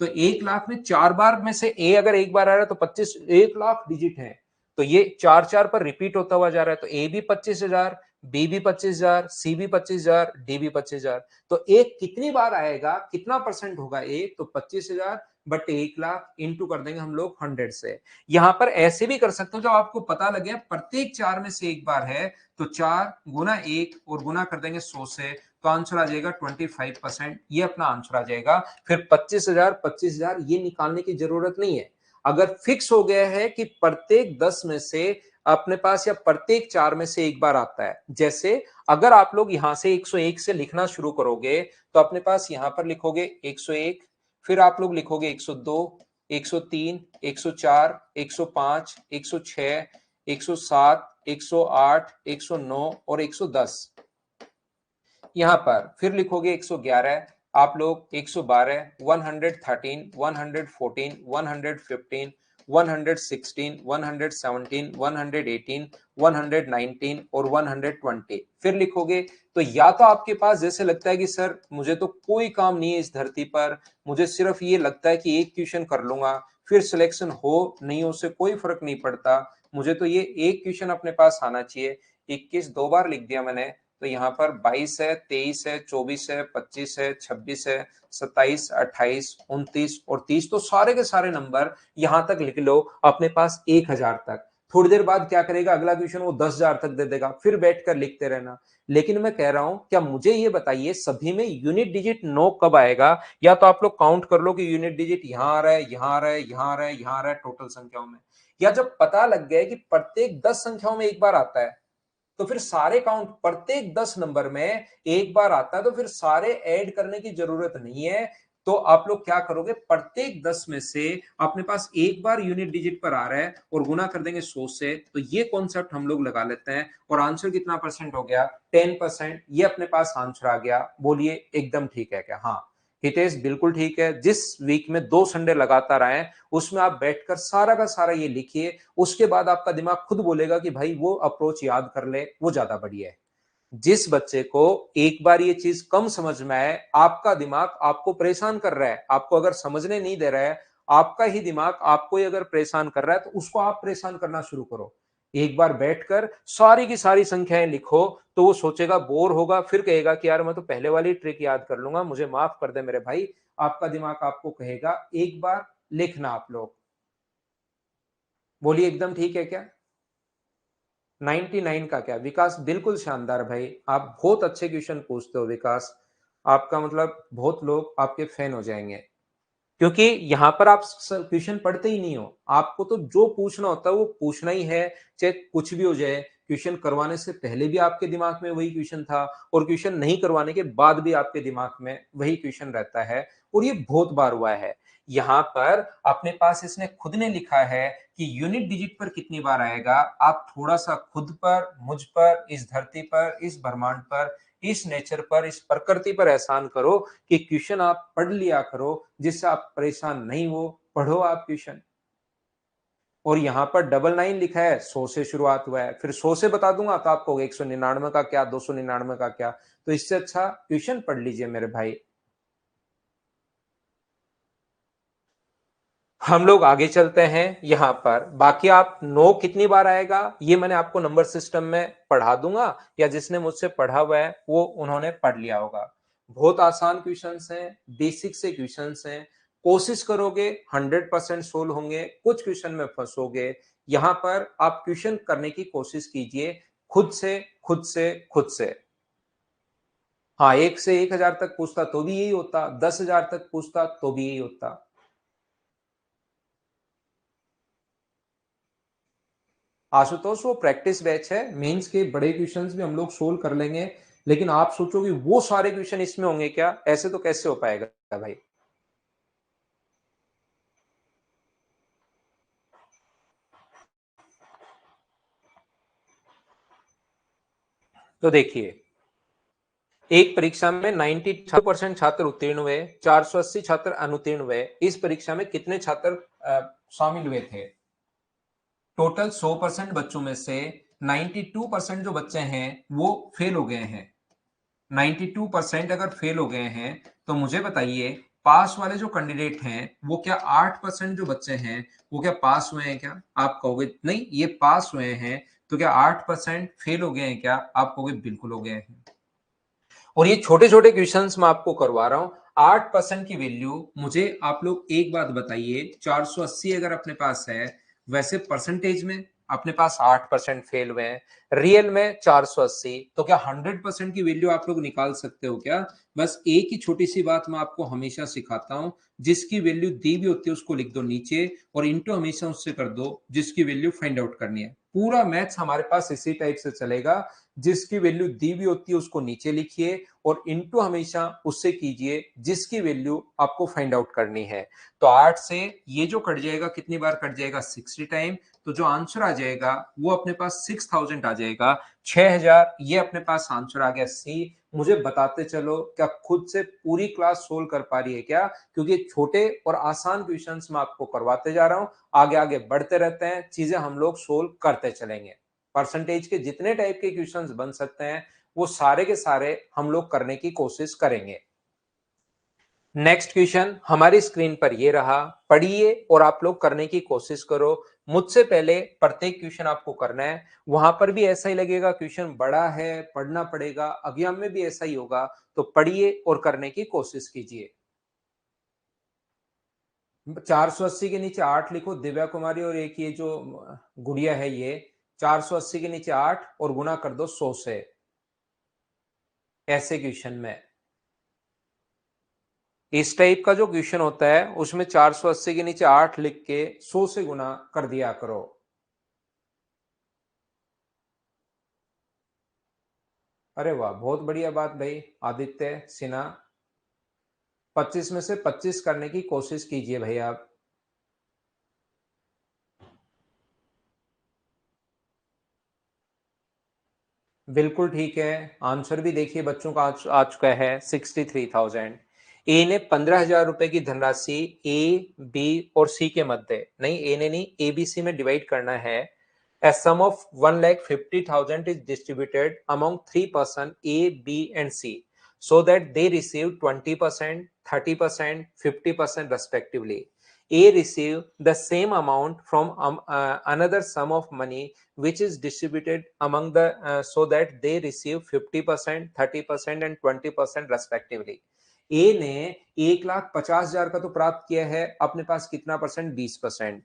A: तो 1 लाख में 4 बार में से ए अगर एक बार आ रहा है तो 25, 1 लाख डिजिट है, तो ये 4 4 पर रिपीट होता हुआ जा रहा है। तो ए भी 25,000, बी भी 25,000, सी भी 25,000, डी भी 25,000। तो एक कितनी बार आएगा, कितना परसेंट होगा ए, तो 25,000 बट 1 लाख इंटू कर देंगे हम लोग 100 से। यहां पर ऐसे भी कर सकते हो, जब आपको पता लगे प्रत्येक 4 में से एक बार है तो 4 गुना 1 और गुना कर देंगे 100 से, तो आंसर आ जाएगा 25%। ये अपना आंसर आ जाएगा। फिर 25,000 25,000 ये निकालने की जरूरत नहीं है। अगर फिक्स हो गया है कि प्रत्येक 10 में से अपने पास या प्रत्येक 4 में से एक बार आता है, जैसे अगर आप लोग यहां से 101 से लिखना शुरू करोगे तो अपने पास यहां पर लिखोगे 101, फिर आप लोग लिखोगे 102, 103, 104, 105, 106, 107, 108, 109 और 110। यहां पर फिर लिखोगे 111, आप लोग 112, 113, 114, 115, 116, 117, 118, 119 और 120 फिर लिखोगे। तो या तो आपके पास जैसे लगता है कि सर मुझे तो कोई काम नहीं है इस धरती पर, मुझे सिर्फ ये लगता है कि एक क्वेश्चन कर लूंगा, फिर सिलेक्शन हो नहीं हो उससे कोई फर्क नहीं पड़ता, मुझे तो ये एक क्वेश्चन अपने पास आना चाहिए। 21 दो बार लिख दिया मैंने, तो यहाँ पर 22 है, 23 है, 24 है, 25 है, 26 है, 27, 28, 29 और 30। तो सारे के सारे नंबर यहां तक लिख लो अपने पास 1,000 तक। थोड़ी देर बाद क्या करेगा, अगला क्वेश्चन वो 10,000 तक दे देगा, फिर बैठकर लिखते रहना। लेकिन मैं कह रहा हूं, क्या मुझे ये बताइए सभी में यूनिट डिजिट 9 कब आएगा? या तो आप लोग काउंट कर लो कि यूनिट डिजिट यहां आ रहा है, यहां आ रहा है, यहां आ रहा है, यहां आ रहा है टोटल संख्याओं में, या जब पता लग गया कि प्रत्येक 10 संख्याओं में एक बार आता है तो फिर सारे काउंट प्रत्येक 10 नंबर में एक बार आता है, तो फिर सारे ऐड करने की जरूरत नहीं है। तो आप लोग क्या करोगे, प्रत्येक 10 में से अपने पास एक बार यूनिट डिजिट पर आ रहा है और गुना कर देंगे 100 से, तो ये कॉन्सेप्ट हम लोग लगा लेते हैं और आंसर कितना परसेंट हो गया, 10%। ये अपने पास आंसर आ गया। बोलिए एकदम ठीक है क्या? हाँ हितेश बिल्कुल ठीक है। जिस वीक में 2 संडे लगातार आए उसमें आप बैठकर सारा का सारा ये लिखिए, उसके बाद आपका दिमाग खुद बोलेगा कि भाई वो अप्रोच याद कर ले, वो ज्यादा बढ़िया है। जिस बच्चे को एक बार ये चीज कम समझ में आए, आपका दिमाग आपको परेशान कर रहा है, आपको अगर समझने नहीं दे रहा है, आपका ही दिमाग आपको ही अगर परेशान कर रहा है, तो उसको आप परेशान करना शुरू करो। एक बार बैठकर सारी की सारी संख्याएं लिखो, तो वो सोचेगा, बोर होगा, फिर कहेगा कि यार मैं तो पहले वाली ट्रिक याद कर लूंगा, मुझे माफ कर दे मेरे भाई। आपका दिमाग आपको कहेगा एक बार लिखना। आप लोग बोलिए एकदम ठीक है क्या? 99 का क्या विकास? बिल्कुल शानदार भाई, आप बहुत अच्छे क्वेश्चन पूछते हो विकास। आपका मतलब बहुत लोग आपके फैन हो जाएंगे, क्योंकि यहां पर आप क्वेश्चन पढ़ते ही नहीं हो, आपको तो जो पूछना होता है वो पूछना ही है, चाहे कुछ भी हो जाए। क्वेश्चन करवाने से पहले भी आपके दिमाग में वही क्वेश्चन था और क्वेश्चन नहीं करवाने के बाद भी आपके दिमाग में वही क्वेश्चन रहता है, और ये बहुत बार हुआ है। यहाँ पर अपने पास इसने खुद ने लिखा है कि यूनिट डिजिट पर कितनी बार आएगा। आप थोड़ा सा खुद पर, मुझ पर, इस धरती पर, इस ब्रह्मांड पर, इस नेचर पर, इस प्रकृति पर एहसान करो कि क्वेश्चन आप पढ़ लिया करो, जिससे आप परेशान नहीं हो। पढ़ो आप क्वेश्चन। और यहाँ पर 99 लिखा है, 100 से शुरुआत हुआ है, फिर 100 से बता दूंगा तो आपको 199 का क्या, 299 का क्या। तो इससे अच्छा क्वेश्चन पढ़ लीजिए मेरे भाई। हम लोग आगे चलते हैं। यहाँ पर बाकी आप नो कितनी बार आएगा ये मैंने आपको नंबर सिस्टम में पढ़ा दूंगा, या जिसने मुझसे पढ़ा हुआ है वो उन्होंने पढ़ लिया होगा। बहुत आसान क्वेश्चंस हैं, बेसिक से क्वेश्चंस हैं। कोशिश करोगे 100% सोल्व होंगे, कुछ क्वेश्चन में फंसोगे। यहाँ पर आप क्वेश्चन करने की कोशिश कीजिए खुद से, खुद से, खुद से। हाँ, 1 से 1,000 तक पूछता तो भी यही होता, 10,000 तक पूछता तो भी यही होता। आशुतोष वो प्रैक्टिस बैच है, मेंस के बड़े क्वेश्चंस भी हम लोग सोल्व कर लेंगे। लेकिन आप सोचोगे वो सारे क्वेश्चन इसमें होंगे क्या? ऐसे तो कैसे हो पाएगा भाई। तो देखिए, एक परीक्षा में 96% छात्र उत्तीर्ण हुए, 480 छात्र अनुत्तीर्ण हुए। इस परीक्षा में कितने छात्र शामिल हुए थे? टोटल 100% बच्चों में से 92% जो बच्चे हैं वो फेल हो गए हैं। 92% अगर फेल हो गए हैं तो मुझे बताइए, पास वाले जो कैंडिडेट हैं वो क्या 8% जो बच्चे हैं वो क्या पास हुए हैं क्या? आप कहोगे नहीं ये पास हुए हैं। तो क्या 8% फेल हो गए हैं क्या? आप कहोगे बिल्कुल हो गए हैं। और ये छोटे छोटे क्वेश्चंस मैं आपको करवा रहा हूं। 8% की वैल्यू, मुझे आप लोग एक बात बताइए, 480 अगर अपने पास है, वैसे परसेंटेज में अपने पास 8% फेल हुए हैं, रियल में 480, तो क्या 100% की वैल्यू आप लोग निकाल सकते हो क्या? बस एक ही छोटी सी बात मैं आपको हमेशा सिखाता हूं, जिसकी वैल्यू दी भी होती है उसको लिख दो नीचे और इंटू हमेशा उससे कर दो जिसकी वैल्यू फाइंड आउट करनी है। पूरा मैथ्स हमारे पास इसी टाइप से चलेगा, जिसकी वैल्यू दी भी होती है उसको नीचे लिखिए और इनटू हमेशा उससे कीजिए जिसकी वैल्यू आपको फाइंड आउट करनी है। तो 8 से ये जो कट जाएगा कितनी बार कट जाएगा? 60 टाइम। तो जो आंसर आ जाएगा वो अपने पास 6000 आ जाएगा, 6000। ये अपने पास आंसर आ गया सी। मुझे बताते चलो, क्या खुद से पूरी क्लास सोल्व कर पा रही है क्या? क्योंकि छोटे और आसान क्वेश्चंस मैं आपको करवाते जा रहा हूं, आगे आगे बढ़ते रहते हैं, चीजें हम लोग सोल्व करते चलेंगे। परसेंटेज के जितने टाइप के क्वेश्चंस बन सकते हैं वो सारे के सारे हम लोग करने की कोशिश करेंगे। नेक्स्ट क्वेश्चन हमारी स्क्रीन पर ये रहा, पढ़िए और आप लोग करने की कोशिश करो। मुझसे पहले प्रत्येक क्वेश्चन आपको करना है। वहां पर भी ऐसा ही लगेगा, क्वेश्चन बड़ा है, पढ़ना पड़ेगा। एग्जाम में भी ऐसा ही होगा, तो पढ़िए और करने की कोशिश कीजिए। 480 के नीचे 8 लिखो, दिव्या कुमारी, और एक ये जो गुड़िया है ये 480 के नीचे 8 और गुना कर दो 100 से। ऐसे क्वेश्चन में, इस टाइप का जो क्वेश्चन होता है उसमें 480 के नीचे 8 लिख के 100 से गुना कर दिया करो। अरे वाह, बहुत बढ़िया बात भाई आदित्य सिन्हा। 25 में से 25 करने की कोशिश कीजिए भाई आप। बिल्कुल ठीक है। आंसर भी देखिए बच्चों का आ चुका है 63,000। ए ने 15,000 रुपए की धनराशि ए, बी और सी के मध्य, नहीं ए ने नहीं, ए बी सी में डिवाइड करना है। A sum of 1,50,000 is distributed among three person A, B and C so that they receive 20%, 30%, 50% respectively. A receive the same amount from another sum of money which is distributed among the so that they receive 50%, 30% and 20% respectively. ए ने 1,50,000 का तो प्राप्त किया है, अपने पास कितना percent? 20%।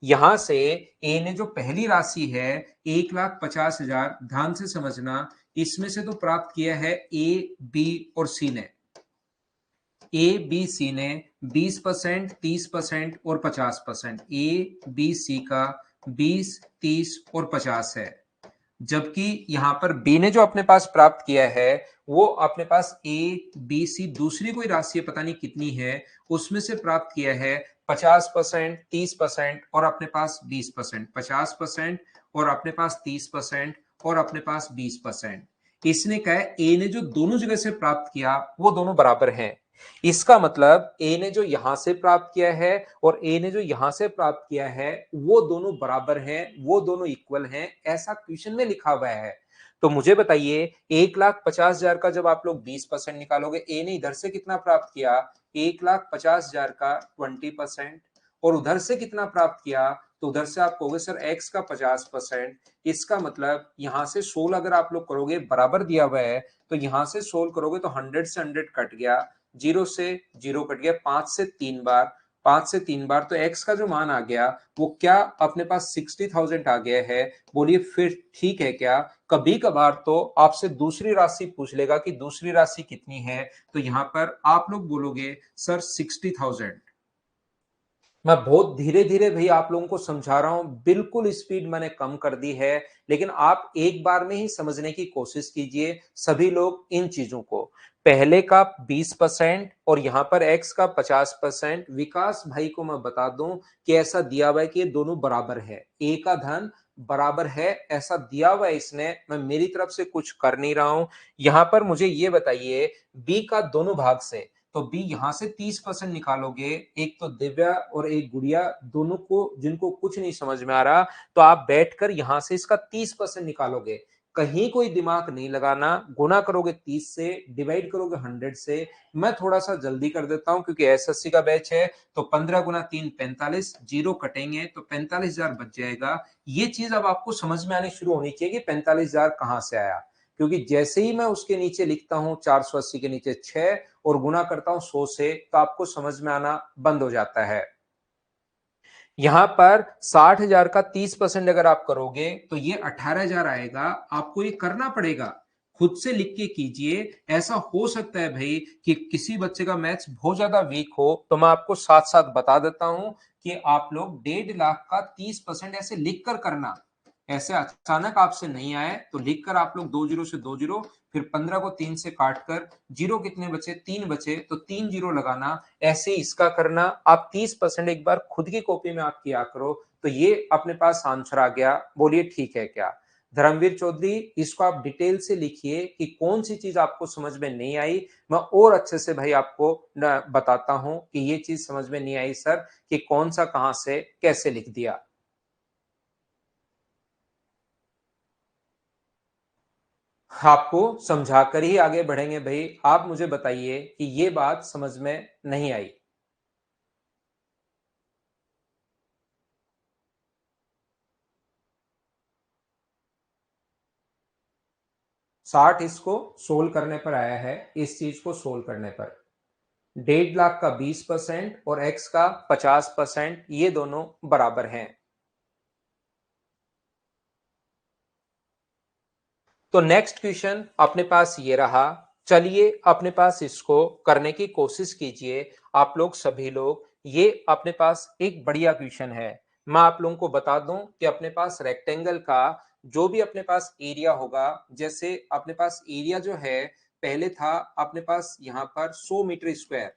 A: यहां से ए ने जो पहली राशि है 1,50,000, ध्यान से समझना, इसमें से तो प्राप्त किया है ए, बी और सी ने। ए बी सी ने 20%, 30% और 50%। ए बी सी का 20, 30 और 50 है। जबकि यहां पर बी ने जो अपने पास प्राप्त किया है वो अपने पास ए, बी, सी दूसरी कोई राशि पता नहीं कितनी है, उसमें से प्राप्त किया है 50%, 30% और अपने पास 20%। 50% और अपने पास 30% और अपने पास 20%। इसने कहा है ए ने जो दोनों जगह से प्राप्त किया वो दोनों बराबर हैं। इसका मतलब ए ने जो यहां से प्राप्त किया है और ए ने जो यहां से प्राप्त किया है वो दोनों बराबर हैं, वो दोनों इक्वल हैं, ऐसा क्वेश्चन में लिखा हुआ है। तो मुझे बताइए, 1,50,000 का जब आप लोग 20% निकालोगे, ए ने इधर से कितना प्राप्त किया? 1,50,000 का 20%। और उधर से कितना प्राप्त किया? तो उधर से आप कहोगे सर एक्स का 50%। इसका मतलब यहां से 16 अगर आप लोग करोगे, बराबर दिया हुआ है, तो यहां से 16 करोगे तो 100 से 100 कट गया, 0 से 0 कट गया, 5 से 3 बार, 5 से 3 बार, तो एक्स का जो मान आ गया वो क्या अपने पास 60,000 आ गया है। बोलिए फिर ठीक है क्या? कभी कभार तो आपसे दूसरी राशि पूछ लेगा कि दूसरी राशि कितनी है, तो यहां पर आप लोग बोलोगे सर 60,000। मैं बहुत धीरे धीरे भी आप लोगों को समझा रहा हूं, बिल्कुल स्पीड मैंने कम कर दी है, लेकिन आप एक बार में ही समझने की कोशिश कीजिए सभी लोग इन चीजों को। पहले का 20% और यहां पर एक्स का 50%। विकास भाई को मैं बता दूं कि ऐसा दिया हुआ है कि ये दोनों बराबर है, ए का धन बराबर है ऐसा दिया हुआ है इसने, मैं मेरी तरफ से कुछ कर नहीं रहा हूं। यहां पर मुझे ये बताइए बी का दोनों भाग से, तो बी यहां से 30% निकालोगे, एक तो दिव्या और एक गुड़िया दोनों को जिनको कुछ नहीं समझ में आ रहा, तो आप बैठकर यहां से इसका 30% निकालोगे। कहीं कोई दिमाग नहीं लगाना, गुना करोगे 30 से, डिवाइड करोगे 100 से। मैं थोड़ा सा जल्दी कर देता हूं क्योंकि एसएससी का बैच है, तो 15 गुना 3 45, जीरो कटेंगे तो 45,000 बच जाएगा। ये चीज अब आपको समझ में आनी शुरू होनी चाहिए कि 45,000 कहां से आया, क्योंकि जैसे ही मैं उसके नीचे लिखता हूं 480 के नीचे 6 और गुना करता हूं 100 से, तो आपको समझ में आना बंद हो जाता है। यहां पर 60,000 का 30% अगर आप करोगे तो ये 18,000 आएगा। आपको ये करना पड़ेगा, खुद से लिख के कीजिए। ऐसा हो सकता है भाई कि किसी बच्चे का मैथ्स बहुत ज्यादा वीक हो, तो मैं आपको साथ साथ बता देता हूं कि आप लोग 1.5 लाख का 30% ऐसे लिख कर करना। ऐसे अचानक आपसे नहीं आए तो लिखकर आप लोग 2 जीरो से 2 जीरो, फिर 15 को 3 से काट कर जीरो कितने बचे, 3 बचे तो 3 जीरो लगाना। ऐसे इसका करना। आप 30% एक बार खुद की कॉपी में आप किया करो, तो ये अपने पास आंसर आ गया। बोलिए ठीक है क्या? धर्मवीर चौधरी, इसको आप डिटेल से लिखिए कि कौन सी चीज आपको समझ में नहीं आई। मैं और अच्छे से भाई आपको बताता हूं कि ये चीज समझ में नहीं आई सर, कि कौन सा कहां से कैसे लिख दिया। आपको समझाकर ही आगे बढ़ेंगे भाई। आप मुझे बताइए कि ये बात समझ में नहीं आई। 60 इसको सोल्व करने पर आया है, इस चीज को सोल्व करने पर। 1.5 लाख का 20% और एक्स का 50%, ये दोनों बराबर हैं। तो नेक्स्ट क्वेश्चन अपने पास ये रहा। चलिए अपने पास इसको करने की कोशिश कीजिए आप लोग सभी लोग। ये अपने पास एक बढ़िया क्वेश्चन है। मैं आप लोगों को बता दूं कि अपने पास रेक्टेंगल का जो भी अपने पास एरिया होगा, जैसे अपने पास एरिया जो है पहले था अपने पास यहाँ पर 100 मीटर स्क्वायर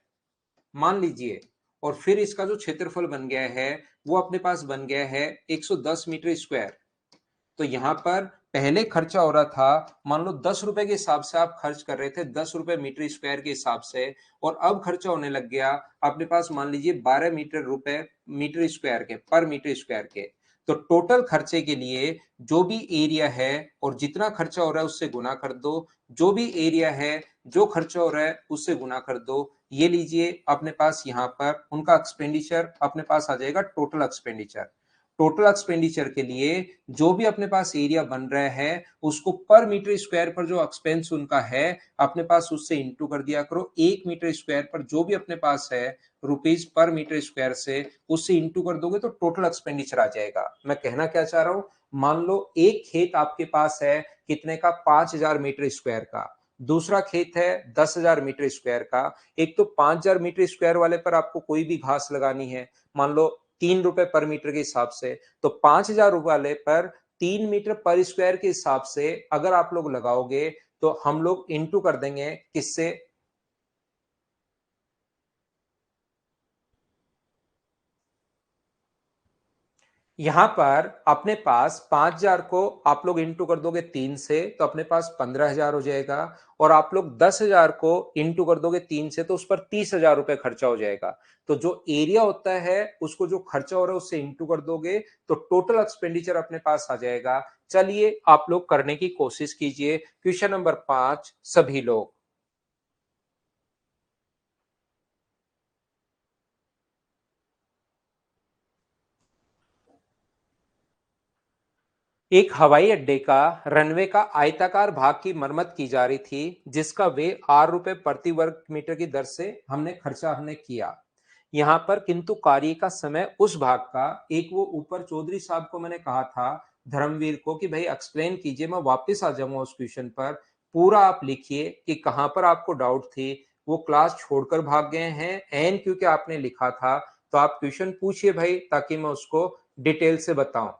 A: मान लीजिए, और फिर इसका जो क्षेत्रफल बन गया है वो अपने पास बन गया है 110 मीटर स्क्वायर। तो यहाँ पर पहले खर्चा हो रहा था, मान लो 10 रुपए के हिसाब से आप खर्च कर रहे थे, 10 रुपए मीटर स्क्वायर के हिसाब से, और अब खर्चा होने लग गया अपने पास मान लीजिए 12 रुपए मीटर स्क्वायर के, पर मीटर स्क्वायर के। तो टोटल खर्चे के लिए जो भी एरिया है और जितना खर्चा हो रहा है उससे गुना कर दो, जो भी एरिया है जो खर्चा हो रहा है उससे गुना कर दो। ये लीजिए अपने पास यहाँ पर उनका एक्सपेंडिचर अपने पास आ जाएगा, टोटल एक्सपेंडिचर। टोटल एक्सपेंडिचर के लिए जो भी अपने पास एरिया बन रहा है उसको पर मीटर स्क्वायर पर जो एक्सपेंस उनका है अपने पास उससे इंटू कर दिया करो। 1 मीटर स्क्वायर पर जो भी अपने पास है रुपीज पर मीटर स्क्वायर से, उससे इंटू कर दोगे तो टोटल एक्सपेंडिचर आ जाएगा। मैं कहना क्या चाह रहा हूं, मान लो एक खेत आपके पास है कितने का, 5,000 मीटर स्क्वायर का। दूसरा खेत है 10,000 मीटर स्क्वायर का। एक तो 5,000 मीटर स्क्वायर वाले पर आपको कोई भी घास लगानी है, मान लो 3 रुपए पर मीटर के हिसाब से, तो 5,000 वाले पर 3 मीटर पर स्क्वायर के हिसाब से अगर आप लोग लगाओगे तो हम लोग इंटू कर देंगे किससे। यहां पर अपने पास 5,000 को आप लोग इंटू कर दोगे 3 से तो अपने पास 15,000 हो जाएगा, और आप लोग 10,000 को इंटू कर दोगे 3 से तो उस पर 30,000 रुपए खर्चा हो जाएगा। तो जो एरिया होता है उसको जो खर्चा हो रहा है उससे इंटू कर दोगे तो टोटल एक्सपेंडिचर अपने पास आ जाएगा। चलिए आप लोग करने की कोशिश कीजिए। क्वेश्चन नंबर 5 सभी लोग। एक हवाई अड्डे का रनवे का आयताकार भाग की मरम्मत की जा रही थी, जिसका वे 8 रुपए प्रति वर्ग मीटर की दर से हमने किया। यहाँ पर किंतु कार्य का समय उस भाग का, एक वो ऊपर चौधरी साहब को मैंने कहा था धर्मवीर को कि भाई एक्सप्लेन कीजिए, मैं वापस आ जाऊंगा उस क्वेश्चन पर। पूरा आप लिखिए कि कहां पर आपको डाउट थी। वो क्लास छोड़कर भाग गए हैं एन क्योंकि आपने लिखा था, तो आप क्वेश्चन पूछिए भाई ताकि मैं उसको डिटेल से बताऊं।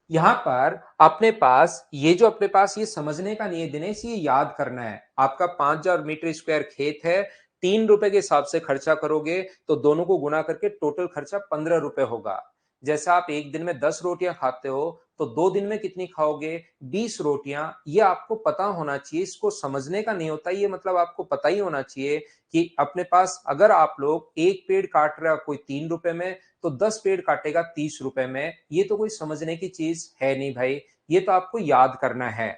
A: यहाँ पर अपने पास ये जो अपने पास ये समझने का नहीं है दिनेश, ये याद करना है। आपका 5,000 मीटर स्क्वायर खेत है, 3 रुपए के हिसाब से खर्चा करोगे तो दोनों को गुना करके टोटल खर्चा 15 रुपए होगा। जैसे आप एक दिन में 10 रोटियां खाते हो तो 2 दिन में कितनी खाओगे? 20 रोटियां। ये आपको पता होना चाहिए, इसको समझने का नहीं होता, ये मतलब आपको पता ही होना चाहिए कि अपने पास अगर आप लोग एक पेड़ काट रहे हो कोई 3 रुपए में, तो 10 पेड़ काटेगा 30 रुपए में। ये तो कोई समझने की चीज है नहीं भाई, ये तो आपको याद करना है।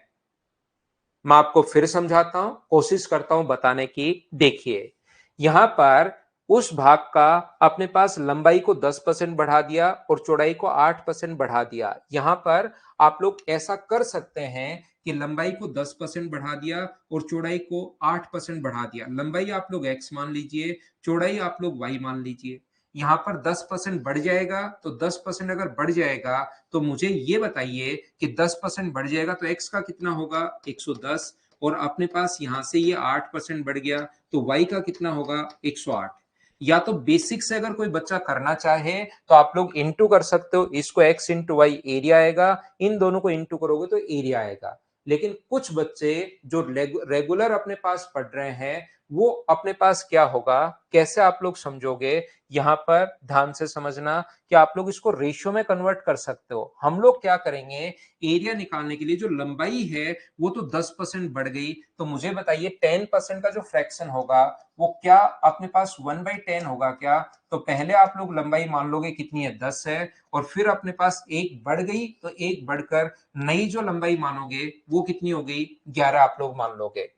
A: मैं आपको फिर समझाता हूं, कोशिश करता हूं बताने की। देखिए, यहां पर उस भाग का अपने पास लंबाई को 10% बढ़ा दिया और चौड़ाई को 8% बढ़ा दिया। यहां पर आप लोग ऐसा कर सकते हैं कि लंबाई को 10% बढ़ा दिया और चौड़ाई को 8% बढ़ा दिया। लंबाई आप लोग x मान लीजिए, चौड़ाई आप लोग y मान लीजिए। यहां पर 10% बढ़ जाएगा, तो 10% अगर बढ़ जाएगा तो मुझे ये बताइए कि 10% बढ़ जाएगा तो x का कितना होगा? 110। और अपने पास यहां से ये 8% बढ़ गया तो y का कितना होगा? 108। या तो बेसिक से अगर कोई बच्चा करना चाहे तो आप लोग इंटू कर सकते हो, इसको x इंटू वाई एरिया आएगा, इन दोनों को इंटू करोगे तो एरिया आएगा। लेकिन कुछ बच्चे जो रेगुलर अपने पास पढ़ रहे हैं, वो अपने पास क्या होगा, कैसे आप लोग समझोगे? यहां पर ध्यान से समझना कि आप लोग इसको रेशियो में कन्वर्ट कर सकते हो। हम लोग क्या करेंगे, एरिया निकालने के लिए जो लंबाई है वो तो 10% बढ़ गई, तो मुझे बताइए 10% का जो फ्रैक्शन होगा वो क्या अपने पास 1/10 होगा क्या? तो पहले आप लोग लंबाई मान लोगे कितनी है? 10 है। और फिर अपने पास एक बढ़ गई तो एक बढ़कर नई जो लंबाई मानोगे वो कितनी हो गई? 11 आप लोग मान लोगे।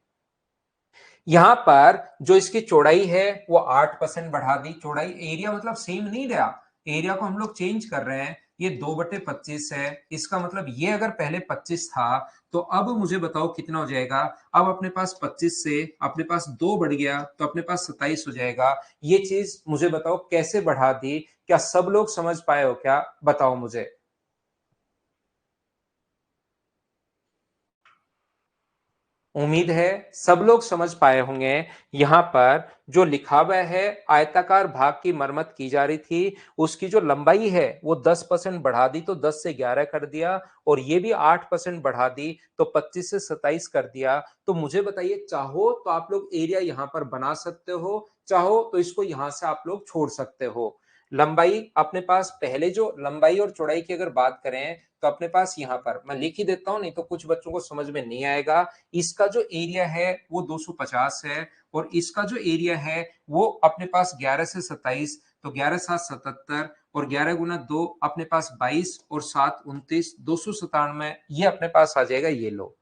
A: यहां पर जो इसकी चौड़ाई है वो 8% बढ़ा दी। चौड़ाई एरिया मतलब सेम नहीं रहा, एरिया को हम लोग चेंज कर रहे हैं। ये 2/25 है, इसका मतलब ये अगर पहले 25 था तो अब मुझे बताओ कितना हो जाएगा? अब अपने पास 25 से अपने पास 2 बढ़ गया तो अपने पास 27 हो जाएगा। ये चीज मुझे बताओ कैसे बढ़ा दी? क्या सब लोग समझ पाए हो क्या? बताओ मुझे। उम्मीद है सब लोग समझ पाए होंगे। यहाँ पर जो लिखा हुआ है, आयताकार भाग की मरम्मत की जा रही थी, उसकी जो लंबाई है वो 10% बढ़ा दी तो 10 से 11 कर दिया, और ये भी 8% बढ़ा दी तो 25 से 27 कर दिया। तो मुझे बताइए, चाहो तो आप लोग एरिया यहाँ पर बना सकते हो, चाहो तो इसको यहाँ से आप लोग छोड़ सकते हो। लंबाई अपने पास, पहले जो लंबाई और चौड़ाई की अगर बात करें तो अपने पास यहाँ पर मैं लिख ही देता हूं, नहीं तो कुछ बच्चों को समझ में नहीं आएगा। इसका जो एरिया है वो 250 है, और इसका जो एरिया है वो अपने पास 11 से 27, तो 11 7 77, और 11 गुना 2 अपने पास 22, और 7 29, 297, ये अपने पास आ जाएगा। ये लो,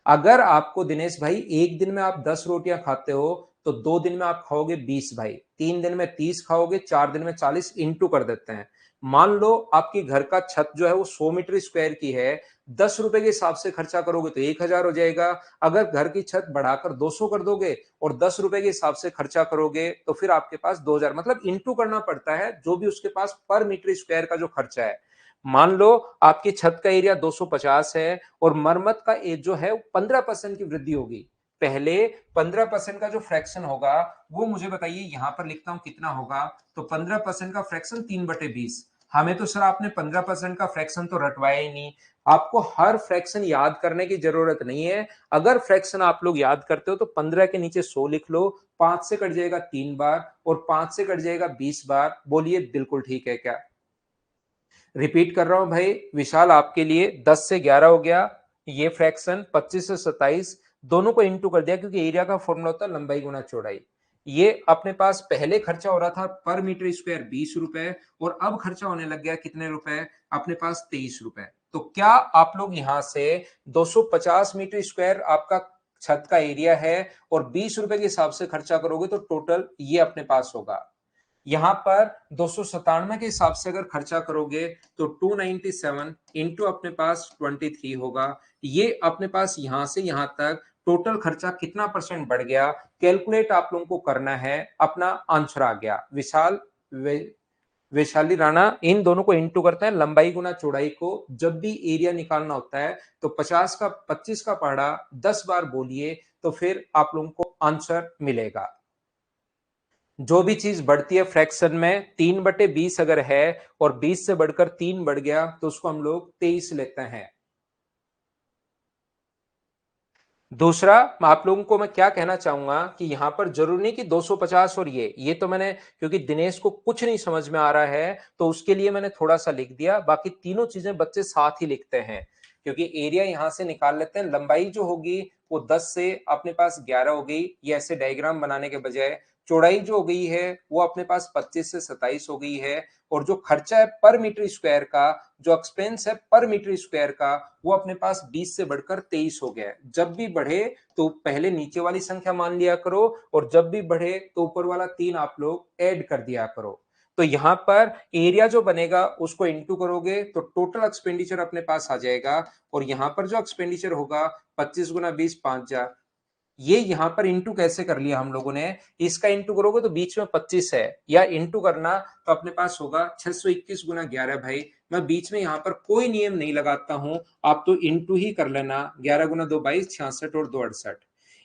A: अगर आपको दिनेश भाई एक दिन में आप 10 रोटियां खाते हो तो 2 दिन में आप खाओगे 20 भाई, 3 दिन में 30 खाओगे, 4 दिन में 40, इंटू कर देते हैं। मान लो आपके घर का छत जो है वो 100 मीटर स्क्वायर की है, 10 रुपए के हिसाब से खर्चा करोगे तो 1,000 हो जाएगा। अगर घर की छत बढ़ाकर 200 कर दोगे और 10 रुपए के हिसाब से खर्चा करोगे तो फिर आपके पास 2,000, मतलब इंटू करना पड़ता है जो भी उसके पास पर मीटर स्क्वायर का जो खर्चा है। मान लो आपकी छत का एरिया 250 है और मरम्मत का जो है 15% की वृद्धि होगी। पहले 15% का जो फ्रैक्शन होगा वो मुझे बताइए, यहां पर लिखता हूं कितना होगा। तो 15% का फ्रैक्शन 3/20। हमें तो सर आपने 15% का फ्रैक्शन तो रटवाया ही नहीं। आपको हर फ्रैक्शन याद करने की जरूरत नहीं है। अगर फ्रैक्शन आप लोग याद करते हो तो 15 के नीचे 100 लिख लो, 5 से कट जाएगा 3 बार और 5 से कट जाएगा 20 बार। बोलिए बिल्कुल ठीक है क्या? रिपीट कर रहा हूं भाई, विशाल आपके लिए 10 से 11 हो गया, ये फ्रैक्शन 25 से 27, दोनों को इंटू कर दिया क्योंकि एरिया का फॉर्मूला होता है लंबाई गुना चौड़ाई। ये अपने पास पहले खर्चा हो रहा था पर मीटर स्क्वायर 20 रुपए, और अब खर्चा होने लग गया कितने रुपए? अपने पास 23 रुपए। तो क्या आप लोग यहां से 250 मीटर स्क्वायर आपका छत का एरिया है और 20 रुपए के हिसाब से खर्चा करोगे तो टोटल ये अपने पास होगा। यहां पर 297 के हिसाब से अगर खर्चा करोगे तो 297 इंटू अपने पास 23 होगा। ये अपने पास यहां से यहां तक टोटल खर्चा कितना परसेंट बढ़ गया, कैलकुलेट आप लोगों को करना है। अपना आंसर आ गया। विशाल वैशाली राणा, इन दोनों को इंटू करते हैं लंबाई गुना चौड़ाई को। जब भी एरिया निकालना होता है तो 50 का 25 का पहाड़ा 10 बार बोलिए तो फिर आप लोगों को आंसर मिलेगा। जो भी चीज बढ़ती है फ्रैक्शन में, 3/20 अगर है और 20 से बढ़कर 3 बढ़ गया तो उसको हम लोग 23 लेते हैं। दूसरा, आप लोगों को मैं क्या कहना चाहूंगा कि यहां पर जरूरी नहीं कि 250 और ये तो मैंने, क्योंकि दिनेश को कुछ नहीं समझ में आ रहा है तो उसके लिए मैंने थोड़ा सा लिख दिया, बाकी तीनों चीजें बच्चे साथ ही लिखते हैं, क्योंकि एरिया यहां से निकाल लेते हैं। लंबाई जो होगी वो 10 से अपने पास 11 हो गई, ये ऐसे डायग्राम बनाने के बजाय। चौड़ाई जो हो गई है वो अपने पास 25 से 27 हो गई है। और जो खर्चा है पर मीटर स्क्वायर का, जो एक्सपेंस है पर मीटर स्क्वायर का, वो अपने पास 20 से बढ़कर 23 हो गया है। जब भी बढ़े तो पहले नीचे वाली संख्या मान लिया करो, और जब भी बढ़े तो ऊपर वाला 3 आप लोग ऐड कर दिया करो। तो यहां पर एरिया जो बनेगा उसको इंटू करोगे तो टोटल एक्सपेंडिचर अपने पास आ जाएगा। और यहां पर जो एक्सपेंडिचर होगा 25 गुना 20 5,000, ये यहां पर इंटू कैसे कर लिया हम लोगों ने, इसका इंटू करोगे तो बीच में 25 है, या इंटू करना तो अपने पास होगा 621 गुना 11। भाई मैं बीच में यहां पर कोई नियम नहीं लगाता हूं, आप तो इंटू ही कर लेना। 11 गुना 2 22, 66 और 2 68।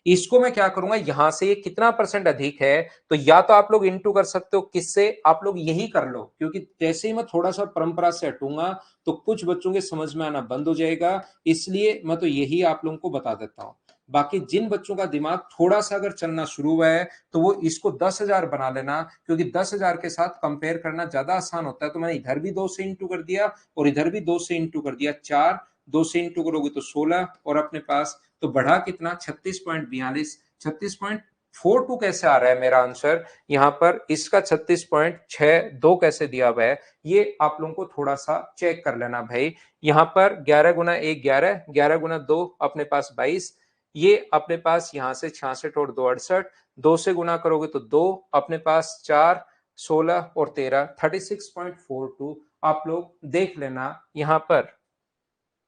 A: इसको मैं क्या करूंगा, यहां से ये कितना परसेंट अधिक है, तो या तो आप लोग इंटू कर सकते हो किससे, आप लोग यही कर लो, क्योंकि जैसे ही मैं थोड़ा सा परंपरा से हटूंगा तो कुछ बच्चों के समझ में आना बंद हो जाएगा, इसलिए मैं तो यही आप लोगों को बता देता हूं। बाकी जिन बच्चों का दिमाग थोड़ा सा अगर चलना शुरू हुआ है तो वो इसको 10,000 बना लेना, क्योंकि 10,000 के साथ कंपेयर करना ज्यादा आसान होता है। तो मैंने इधर भी 2 से इंटू कर दिया और इधर भी 2 से इंटू कर दिया, 4, 2 से इंटू करोगे तो 16, और अपने पास तो बढ़ा कितना 36.42, 36.42 कैसे आ रहा है मेरा आंसर यहाँ पर, इसका 36.62 कैसे दिया हुआ है, ये आप लोगों को थोड़ा सा चेक कर लेना भाई। यहाँ पर 11 गुना 1 11, 11 गुना 2 अपने पास 22, ये अपने पास यहां से 66 और 2 68, 2 से गुना करोगे तो 2, अपने पास 4, 16 और 13, 36.42 आप लोग देख लेना। यहां पर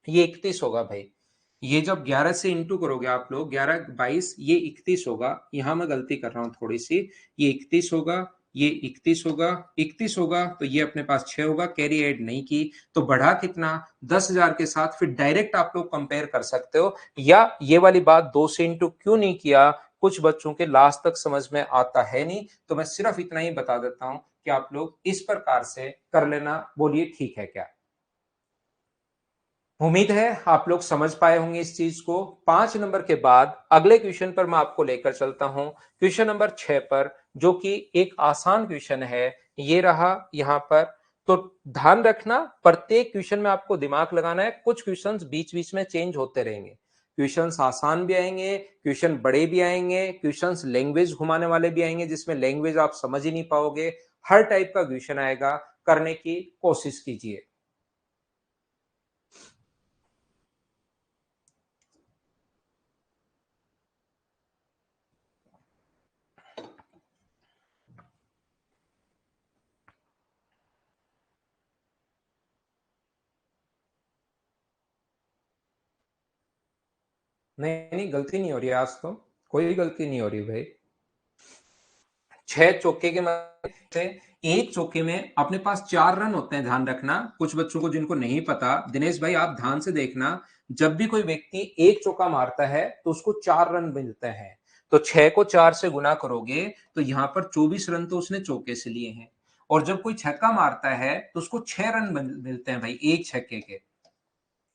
A: ये 31 होगा भाई। ये जब 11 से इंटू करोगे आप लोग, 11 22, ये 31 होगा। यहां मैं गलती कर रहा हूं थोड़ी सी, ये 31 होगा, ये 31 होगा, 31 होगा तो ये अपने पास 6 होगा, कैरी एड नहीं की तो बढ़ा कितना 10,000 के साथ। फिर डायरेक्ट आप लोग कंपेयर कर सकते हो, या ये वाली बात 2 से इंटू क्यों नहीं किया, कुछ बच्चों के लास्ट तक समझ में आता है नहीं, तो मैं सिर्फ इतना ही बता देता हूं कि आप लोग इस प्रकार से कर लेना। बोलिए ठीक है क्या? उम्मीद है आप लोग समझ पाए होंगे इस चीज को। 5 नंबर के बाद अगले क्वेश्चन पर मैं आपको लेकर चलता हूं, क्वेश्चन नंबर 6 पर, जो कि एक आसान क्वेश्चन है। ये रहा यहां पर। तो ध्यान रखना, प्रत्येक क्वेश्चन में आपको दिमाग लगाना है, कुछ क्वेश्चंस बीच बीच में चेंज होते रहेंगे। क्वेश्चंस आसान भी आएंगे, क्वेश्चन बड़े भी आएंगे, क्वेश्चंस लैंग्वेज घुमाने वाले भी आएंगे जिसमें लैंग्वेज आप समझ ही नहीं पाओगे। हर टाइप का क्वेश्चन आएगा, करने की कोशिश कीजिए। नहीं नहीं, गलती नहीं हो रही आज तो, कोई गलती नहीं हो रही भाई। 6 चौके के मतलब से, एक चौके में अपने पास 4 रन होते हैं, ध्यान रखना। कुछ बच्चों को जिनको नहीं पता, दिनेश भाई आप ध्यान से देखना, जब भी कोई व्यक्ति एक चौका मारता है तो उसको 4 रन मिलते हैं। तो 6 को 4 से गुना करोगे तो यहाँ पर 24 रन तो उसने चौके से लिए हैं। और जब कोई छक्का मारता है तो उसको 6 रन मिलते हैं भाई, एक छक्के के।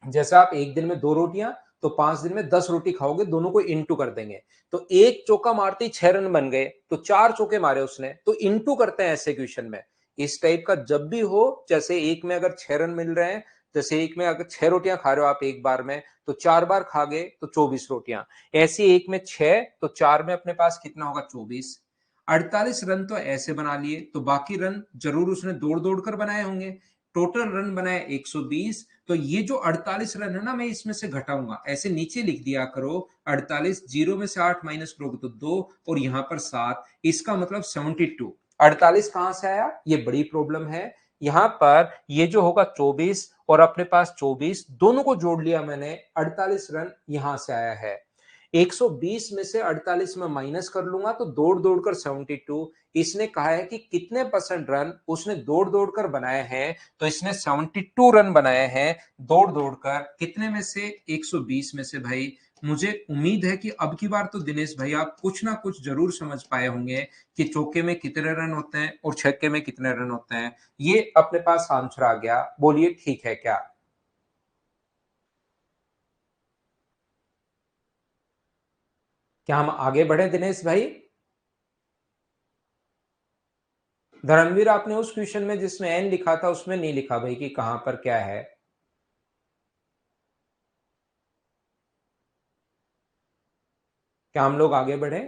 A: जैसा आप एक दिन में 2 रोटियां, तो 5 दिन में 10 रोटी खाओगे, दोनों को इंटू कर देंगे। तो एक चौका मारते ही 6 रन बन गए, तो 4 चौके मारे उसने, तो इंटू करते हैं ऐसे क्वेश्चन में। इस टाइप का जब भी हो, जैसे एक में अगर 6 रन मिल रहे हैं, जैसे एक में अगर 6 रोटियां खा रहे हो आप एक बार में, तो 4 बार खा गए तो 24 रोटियां। ऐसी एक में 6, तो 4 में अपने पास कितना होगा 24। 48 रन तो ऐसे बना लिए, तो बाकी रन जरूर उसने दौड़ दौड़ कर बनाए होंगे। टोटल रन बनाए 120। तो ये जो 48 रन है ना, मैं इसमें से घटाऊंगा, ऐसे नीचे लिख दिया करो। 48, जीरो में से 8 माइनस करोगे तो 2, और यहां पर 7, इसका मतलब 72। 48 कहां से आया, ये बड़ी प्रॉब्लम है। यहां पर ये जो होगा 24 और अपने पास 24, दोनों को जोड़ लिया मैंने, 48 रन यहां से आया है। 120 में से 48 में माइनस कर लूंगा तो दौड़ दौड़ कर 72। इसने कहा है कि कितने परसेंट रन उसने दौड़ दौड़ कर बनाए हैं, तो इसने 72 रन बनाए हैं दौड़ दौड़ कर। कितने में से, 120 में से भाई। मुझे उम्मीद है कि अब की बार तो दिनेश भाई आप कुछ ना कुछ जरूर समझ पाए होंगे कि चौके में कितने रन होते हैं और छक्के में कितने रन होते हैं। ये अपने पास आंसर आ गया। बोलिए ठीक है क्या? क्या हम आगे बढ़े दिनेश भाई? धर्मवीर, आपने उस क्वेश्चन में जिसमें एन लिखा था उसमें नहीं लिखा भाई कि कहां पर क्या है। क्या हम लोग आगे बढ़े?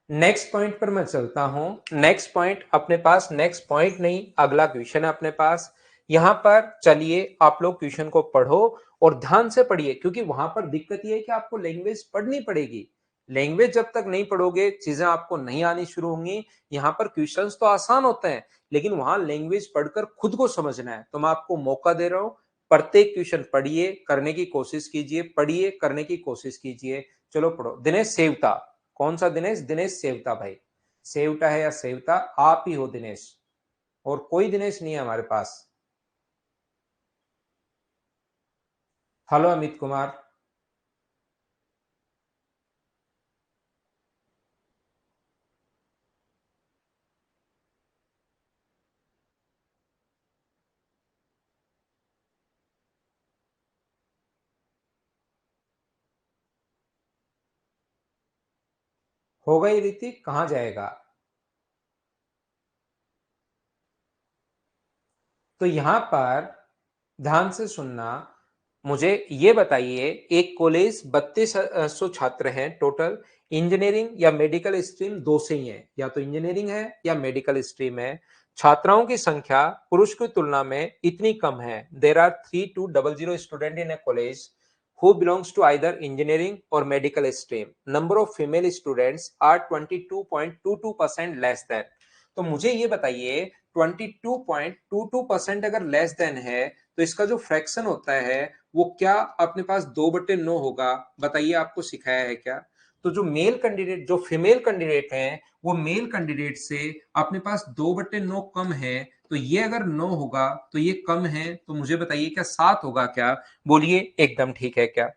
A: नेक्स्ट पॉइंट पर मैं चलता हूं। नेक्स्ट पॉइंट अपने पास, नेक्स्ट पॉइंट नहीं, अगला क्वेश्चन है अपने पास। यहां पर चलिए आप लोग क्वेश्चन को पढ़ो और ध्यान से पढ़िए, क्योंकि वहां पर दिक्कत यह है कि आपको लैंग्वेज पढ़नी पड़ेगी। लैंग्वेज जब तक नहीं पढ़ोगे, चीजें आपको नहीं आनी शुरू होंगी। यहां पर क्वेश्चंस तो आसान होते हैं, लेकिन वहां लैंग्वेज पढ़कर खुद को समझना है। तो मैं आपको मौका दे रहा हूं, प्रत्येक क्वेश्चन पढ़िए, करने की कोशिश कीजिए, पढ़िए, करने की कोशिश कीजिए। चलो पढ़ो। दिनेश सेवता, कौन सा दिनेश? दिनेश सेवता भाई। सेवता है या सेवता? आप ही हो दिनेश, और कोई दिनेश नहीं है हमारे पास। हेलो अमित कुमार। हो गई ऋतिक, कहां जाएगा? तो यहां पर ध्यान से सुनना, मुझे ये बताइए, एक कॉलेज 3200 छात्र हैं टोटल। इंजीनियरिंग या मेडिकल स्ट्रीम दो से ही है, या तो इंजीनियरिंग है या मेडिकल स्ट्रीम है। छात्राओं की संख्या पुरुष की तुलना में इतनी कम है। There are 3200 student in a college who belongs to either engineering or medical stream. Number of female students are 22.22% less than. तो मुझे ये बताइए, 22.22% अगर लेस देन है, तो इसका जो फ्रैक्शन होता है वो क्या अपने पास 2/9 होगा? बताइए, आपको सिखाया है क्या? तो जो मेल कैंडिडेट, जो फीमेल कैंडिडेट है, वो मेल कैंडिडेट से अपने पास 2/9 कम है। तो ये अगर 9 होगा तो ये कम है, तो मुझे बताइए क्या 7 होगा क्या? बोलिए एकदम ठीक है क्या?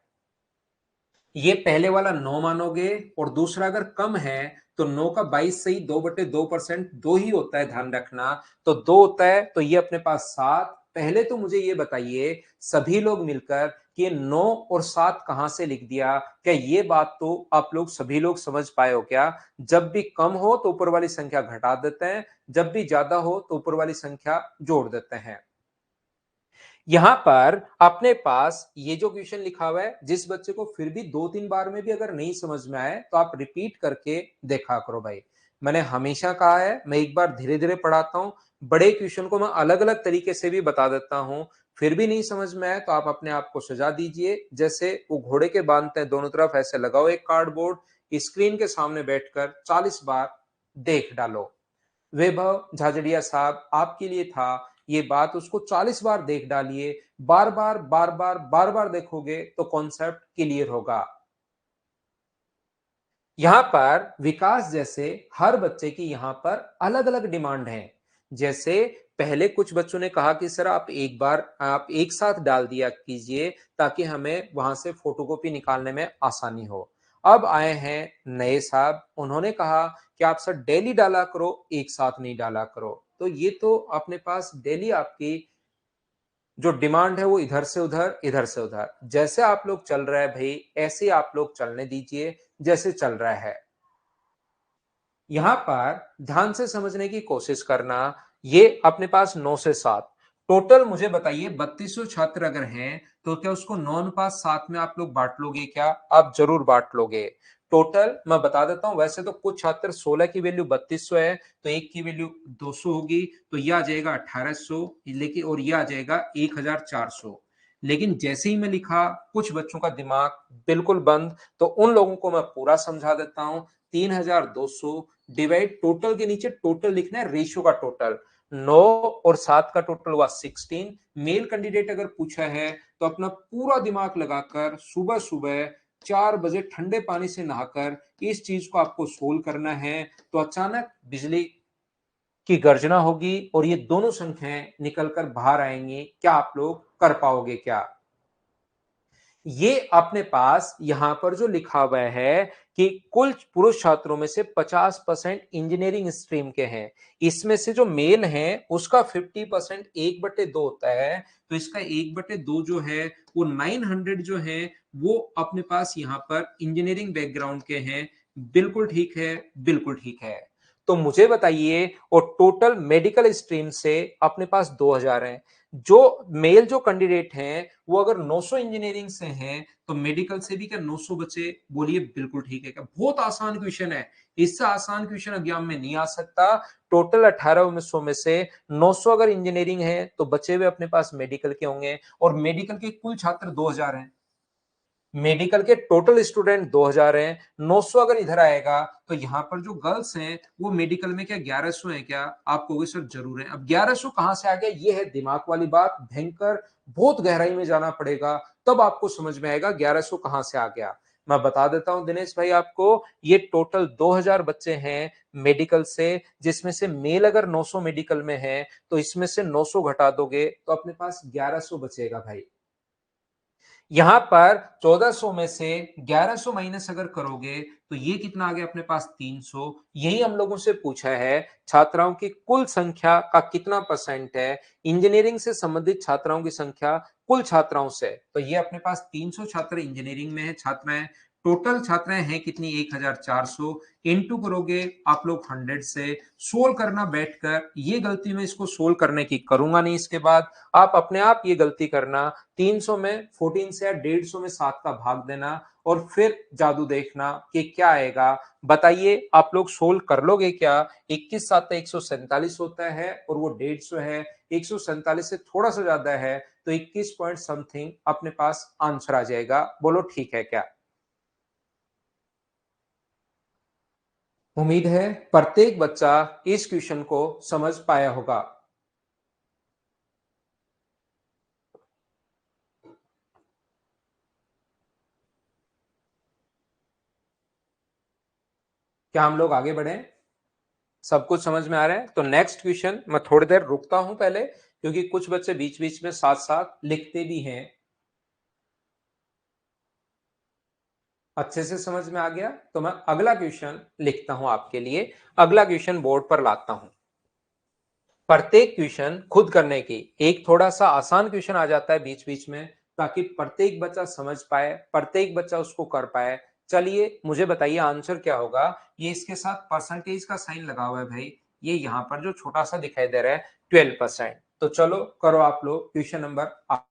A: ये पहले वाला 9 मानोगे, और दूसरा अगर कम है तो 9 का 22 से ही 2/2% दो ही होता है, ध्यान रखना। तो दो होता है, तो ये अपने पास 7। पहले तो मुझे ये बताइए सभी लोग मिलकर कि ये 9 और 7 कहां से लिख दिया? क्या ये बात तो आप लोग सभी लोग समझ पाए हो क्या? जब भी कम हो तो ऊपर वाली संख्या घटा देते हैं, जब भी ज्यादा हो तो ऊपर वाली संख्या जोड़ देते हैं। यहां पर अपने पास ये जो क्वेश्चन लिखा हुआ है, जिस बच्चे को फिर भी 2-3 बार में भी अगर नहीं समझ में आए तो आप रिपीट करके देखा करो भाई। मैंने हमेशा कहा है, मैं एक बार धीरे धीरे पढ़ाता हूं, बड़े क्वेश्चन को मैं अलग अलग तरीके से भी बता देता हूं। फिर भी नहीं समझ में आए तो आप अपने आप को सजा दीजिए, जैसे वो घोड़े के बांधते हैं, दोनों तरफ ऐसे लगाओ एक कार्डबोर्ड, स्क्रीन के सामने बैठकर 40 बार देख डालो। वैभव झाझड़िया साहब, आपके लिए था ये बात, उसको 40 बार देख डालिए। बार बार बार बार बार बार देखोगे तो कॉन्सेप्ट क्लियर होगा। यहां पर विकास जैसे हर बच्चे की यहां पर अलग अलग डिमांड है। जैसे पहले कुछ बच्चों ने कहा कि सर आप एक बार, आप एक साथ डाल दिया कीजिए ताकि हमें वहां से फोटोकॉपी निकालने में आसानी हो। अब आए हैं नए साहब, उन्होंने कहा कि आप सर डेली डाला करो, एक साथ नहीं डाला करो। तो ये तो अपने पास डेली आपकी जो डिमांड है वो इधर से उधर, इधर से उधर, जैसे आप लोग चल रहे हैं भाई, ऐसे ही आप लोग चलने दीजिए जैसे चल रहा है। यहां पर ध्यान से समझने की कोशिश करना। ये अपने पास 9 से 7 टोटल, मुझे बताइए 3200 छात्र अगर हैं तो क्या उसको 9:7 में आप लोग बांट लोगे क्या? आप जरूर बांट लोगे। टोटल मैं बता देता हूं, वैसे तो कुछ छात्र 16 की वैल्यू 3200 है, तो एक की वैल्यू 200 होगी, तो यह आ जाएगा 1800, लेकिन और यह आ जाएगा 1400। लेकिन जैसे ही मैं लिखा, कुछ बच्चों का दिमाग बिल्कुल बंद, तो उन लोगों को मैं पूरा समझा देता हूं। 3200 डिवाइड, टोटल के नीचे टोटल लिखना है, रेशियो का टोटल। 9 और 7 का टोटल हुआ 16। मेल कैंडिडेट अगर पूछा है तो अपना पूरा दिमाग लगाकर सुबह सुबह 4 बजे ठंडे पानी से नहाकर इस चीज को आपको सोल्व करना है। तो अचानक बिजली की गर्जना होगी और ये दोनों संख्याएं निकलकर बाहर आएंगी। क्या आप लोग कर पाओगे क्या? ये अपने पास यहां पर जो लिखा हुआ है कि कुल पुरुष छात्रों में से 50% इंजीनियरिंग स्ट्रीम के हैं। इसमें से जो मेल हैं उसका 50% 1/2 होता है। तो इसका 1/2 जो है वो 900 जो है वो अपने पास यहां पर इंजीनियरिंग बैकग्राउंड के हैं। बिल्कुल ठीक है, बिल्कुल ठीक है। तो मुझे बताइए और टोटल मेडिकल स्ट्रीम से अपने पास 2000 हैं। जो मेल जो कैंडिडेट हैं, वो अगर 900 इंजीनियरिंग से हैं, तो मेडिकल से भी क्या 900 बचे? बोलिए बिल्कुल ठीक है क्या? बहुत आसान क्वेश्चन है। इससे आसान क्वेश्चन एग्जाम में नहीं आ सकता। टोटल 1800 में से 900 अगर इंजीनियरिंग है, तो बचे हुए अपने पास मेडिकल के होंगे और मेडिकल के कुल छात्र 2000 हैं। मेडिकल के टोटल स्टूडेंट 2000 हैं। 900 अगर इधर आएगा तो यहां पर जो गर्ल्स हैं वो मेडिकल में क्या 1100 है क्या? आप कहोगे सर जरूर है। अब 1100 कहां से आ गया? ये है दिमाग वाली बात, भयंकर, बहुत गहराई में जाना पड़ेगा, तब आपको समझ में आएगा 1100 कहां से आ गया। मैं बता देता हूं दिनेश भाई आपको, ये टोटल 2000 बच्चे हैं मेडिकल से, जिसमें से मेल अगर 900 मेडिकल में है तो इसमें से 900 घटा दोगे तो अपने पास 1100 बचेगा भाई। यहां पर 1400 में से 1100 माइनस अगर करोगे तो ये कितना आ गया अपने पास? 300। यही हम लोगों से पूछा है छात्राओं की कुल संख्या का कितना परसेंट है इंजीनियरिंग से संबंधित छात्राओं की संख्या कुल छात्राओं से। तो ये अपने पास 300 छात्र इंजीनियरिंग में है छात्राएं। टोटल छात्राएं हैं कितनी? 1400। इंटू करोगे आप लोग 100 से। सोल्व करना बैठकर, ये गलती में इसको सोल्व करने की करूंगा नहीं। इसके बाद आप अपने आप ये गलती करना, 300 में 14 से या 150 में 7 का भाग देना और फिर जादू देखना कि क्या आएगा। बताइए आप लोग सोल्व कर लोगे क्या? 21 7 147 होता है और वो 150 है। 147 से थोड़ा सा ज्यादा है तो 21 पॉइंट समथिंग अपने पास आंसर आ जाएगा। बोलो ठीक है क्या? उम्मीद है प्रत्येक बच्चा इस क्वेश्चन को समझ पाया होगा। क्या हम लोग आगे बढ़े? सब कुछ समझ में आ रहा है? तो नेक्स्ट क्वेश्चन मैं थोड़ी देर रुकता हूं पहले, क्योंकि कुछ बच्चे बीच बीच में साथ साथ लिखते भी हैं। अच्छे से समझ में आ गया तो मैं अगला क्वेश्चन लिखता हूं आपके लिए। अगला क्वेश्चन बोर्ड पर लाता हूं। प्रत्येक क्वेश्चन खुद करने की, एक थोड़ा सा आसान क्वेश्चन आ जाता है बीच बीच में, ताकि प्रत्येक बच्चा समझ पाए, प्रत्येक बच्चा उसको कर पाए। चलिए मुझे बताइए आंसर क्या होगा। ये इसके साथ परसेंटेज का साइन लगा हुआ है भाई, ये यहां पर जो छोटा सा दिखाई दे रहा है 12%। तो चलो करो आप लोग क्वेश्चन नंबर 8।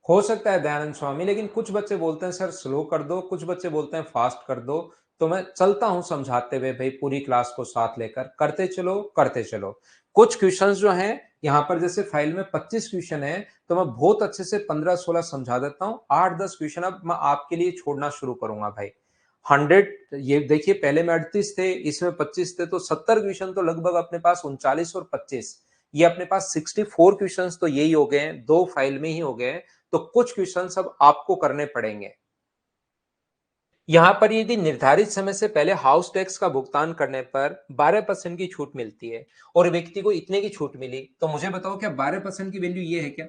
A: हो सकता है दयानंद स्वामी, लेकिन कुछ बच्चे बोलते हैं सर स्लो कर दो, कुछ बच्चे बोलते हैं फास्ट कर दो। तो मैं चलता हूं समझाते हुए भाई, पूरी क्लास को साथ लेकर करते चलो करते चलो। कुछ क्वेश्चंस जो हैं यहां पर, जैसे फाइल में 25 क्वेश्चन है, तो मैं बहुत अच्छे से 15-16 समझा देता हूं। 8-10 क्वेश्चन अब मैं आपके लिए छोड़ना शुरू करूंगा भाई। 100, ये देखिए पहले में 38 थे, इसमें 25 थे, तो 70 क्वेश्चन तो लगभग अपने पास 39 और 25, ये अपने पास 64 क्वेश्चंस तो यही हो गए हैं, दो फाइल में ही हो गए हैं। तो कुछ क्वेश्चन अब आपको करने पड़ेंगे। यहां पर यदि निर्धारित समय से पहले हाउस टैक्स का भुगतान करने पर 12% की छूट मिलती है और व्यक्ति को इतने की छूट मिली, तो मुझे बताओ क्या 12% की वैल्यू ये है क्या?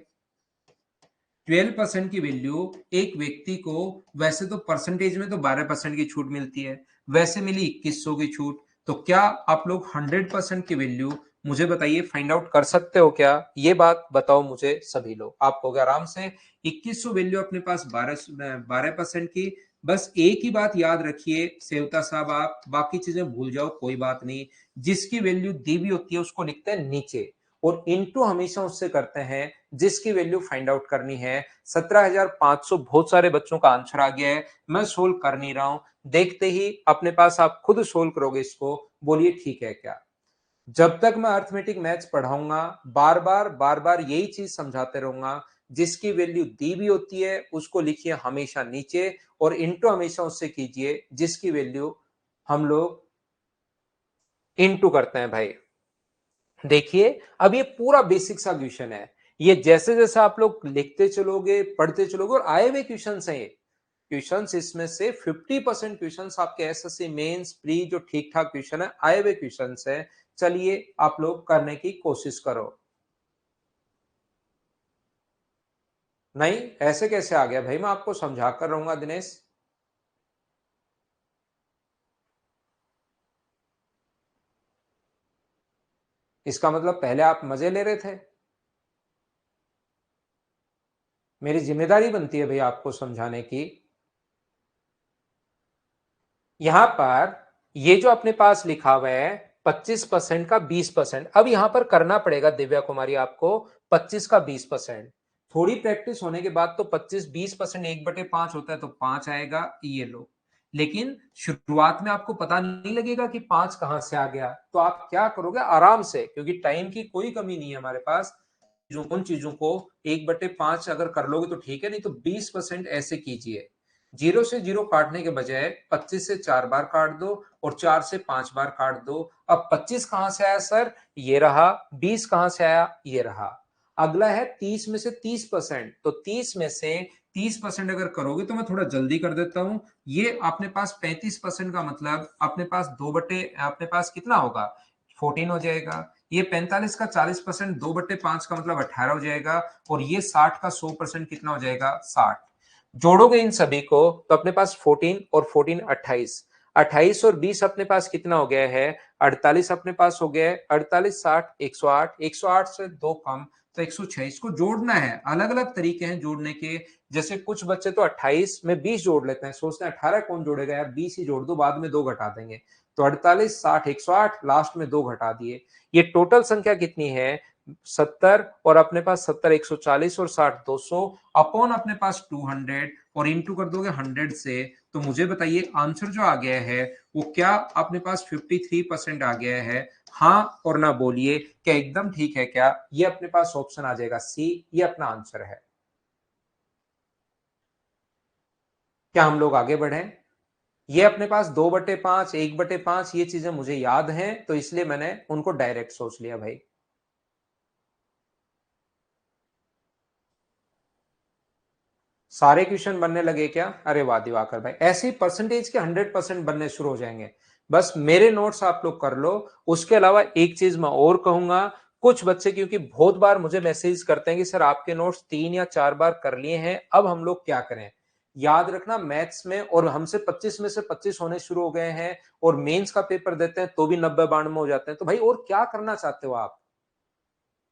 A: 12% की वैल्यू एक व्यक्ति को, वैसे तो परसेंटेज में तो 12% की छूट मिलती है, वैसे मिली 2100 की छूट। तो क्या आप लोग 100% की वैल्यू मुझे बताइए फाइंड आउट कर सकते हो क्या? ये बात बताओ मुझे सभी लोग। आप कहोगे आराम से 2100 वैल्यू अपने पास 12% की। बस एक ही बात याद रखिए सेवता साहब, आप बाकी चीजें भूल जाओ कोई बात नहीं। जिसकी वैल्यू दी भी होती है उसको लिखते हैं नीचे, और इनटू हमेशा उससे करते हैं जिसकी वैल्यू फाइंड आउट करनी है। 17,500 बहुत सारे बच्चों का आंसर आ गया है, मैं सोल्व कर नहीं रहा हूं। देखते ही अपने पास आप खुद सोल्व करोगे इसको। बोलिए ठीक है क्या? जब तक मैं अर्थमेटिक मैथ्स पढ़ाऊंगा, बार बार यही चीज समझाते रहूंगा। जिसकी वैल्यू दी भी होती है उसको लिखिए हमेशा नीचे, और इंटू हमेशा उससे कीजिए जिसकी वैल्यू हम लोग इंटू करते हैं भाई। देखिए अब ये पूरा बेसिक सा क्वेश्चन है। ये जैसे जैसे आप लोग लिखते चलोगे पढ़ते चलोगे, और आए हुए क्वेश्चन है ये क्वेश्चंस, इसमें से 50% क्वेश्चंस आपके एसएससी मेंस प्री जो ठीक ठाक क्वेश्चन है आए हुए क्वेश्चंस है। चलिए आप लोग करने की कोशिश करो। नहीं, ऐसे कैसे आ गया भाई? मैं आपको समझा कर रहूंगा दिनेश। इसका मतलब पहले आप मजे ले रहे थे। मेरी जिम्मेदारी बनती है भैया आपको समझाने की। यहां पर ये जो अपने पास लिखा हुआ है 25% का 20%, अब यहां पर करना पड़ेगा दिव्या कुमारी आपको 25 का 20%। थोड़ी प्रैक्टिस होने के बाद तो 25-20% 1/5 होता है तो 5 आएगा, ये लो। लेकिन शुरुआत में आपको पता नहीं लगेगा कि 5 कहां से आ गया, तो आप क्या करोगे आराम से, क्योंकि टाइम की कोई कमी नहीं है हमारे पास। जो उन चीजों को 1/5 अगर कर लोगे तो ठीक है, नहीं तो 20% ऐसे कीजिए। 0 से 0 काटने के बजाय 25 से 4 बार काट दो और 4 से 5 बार काट दो। अब 25 कहां से आया सर, ये रहा। 20 कहां से आया, ये रहा। अगला है 30 में से 30%, तो 30 में से 30% अगर करोगे तो मैं थोड़ा जल्दी कर देता हूं। ये अपने पास 35% का मतलब अपने पास अपने पास कितना होगा, 14 हो जाएगा। ये 45 का 40%, 2/5 का मतलब 18 हो जाएगा। और ये 60 का 100% कितना हो जाएगा, 60। जोड़ोगे इन सभी को तो अपने पास 14 और 14 28, 28 और 20 अपने पास कितना हो गया है, 48 अपने पास हो गया है। 48 60 108, 108 से दो कम तो 106। इसको जोड़ना है, अलग अलग तरीके हैं जोड़ने के। जैसे कुछ बच्चे तो 28 में 20 जोड़ लेते हैं, सोचते हैं 18 कौन जोड़ेगा यार, 20 ही जोड़ दो, बाद में 2 घटा देंगे। तो 48 60 108, लास्ट में 2 घटा दिए। ये टोटल संख्या कितनी है, 70, और अपने पास 70 140 और 60 200 अपॉन अपने पास 200, और इंटू कर दोगे 100 से। तो मुझे बताइए आंसर जो आ गया है वो क्या अपने पास 53% आ गया है। हाँ और ना बोलिए, क्या एकदम ठीक है क्या, ये अपने पास ऑप्शन आ जाएगा सी, ये अपना आंसर है। क्या हम लोग आगे बढ़े, ये अपने पास 2/5 1/5 ये चीजें मुझे याद हैं, तो इसलिए मैंने उनको डायरेक्ट सोच लिया भाई। सारे क्वेश्चन बनने लगे क्या, अरे वाह दिवाकर भाई, ऐसे ही परसेंटेज के 100% बनने शुरू हो जाएंगे। बस मेरे नोट्स आप लोग कर लो। उसके अलावा एक चीज मैं और कहूंगा, कुछ बच्चे क्योंकि बहुत बार मुझे मैसेज करते हैं कि सर आपके नोट्स 3 या 4 बार कर लिए हैं, अब हम लोग क्या करें। याद रखना मैथ्स में और हमसे 25 में से 25 होने शुरू हो गए हैं, और मेंस का पेपर देते हैं तो भी 90-92 हो जाते हैं, तो भाई और क्या करना चाहते हो आप,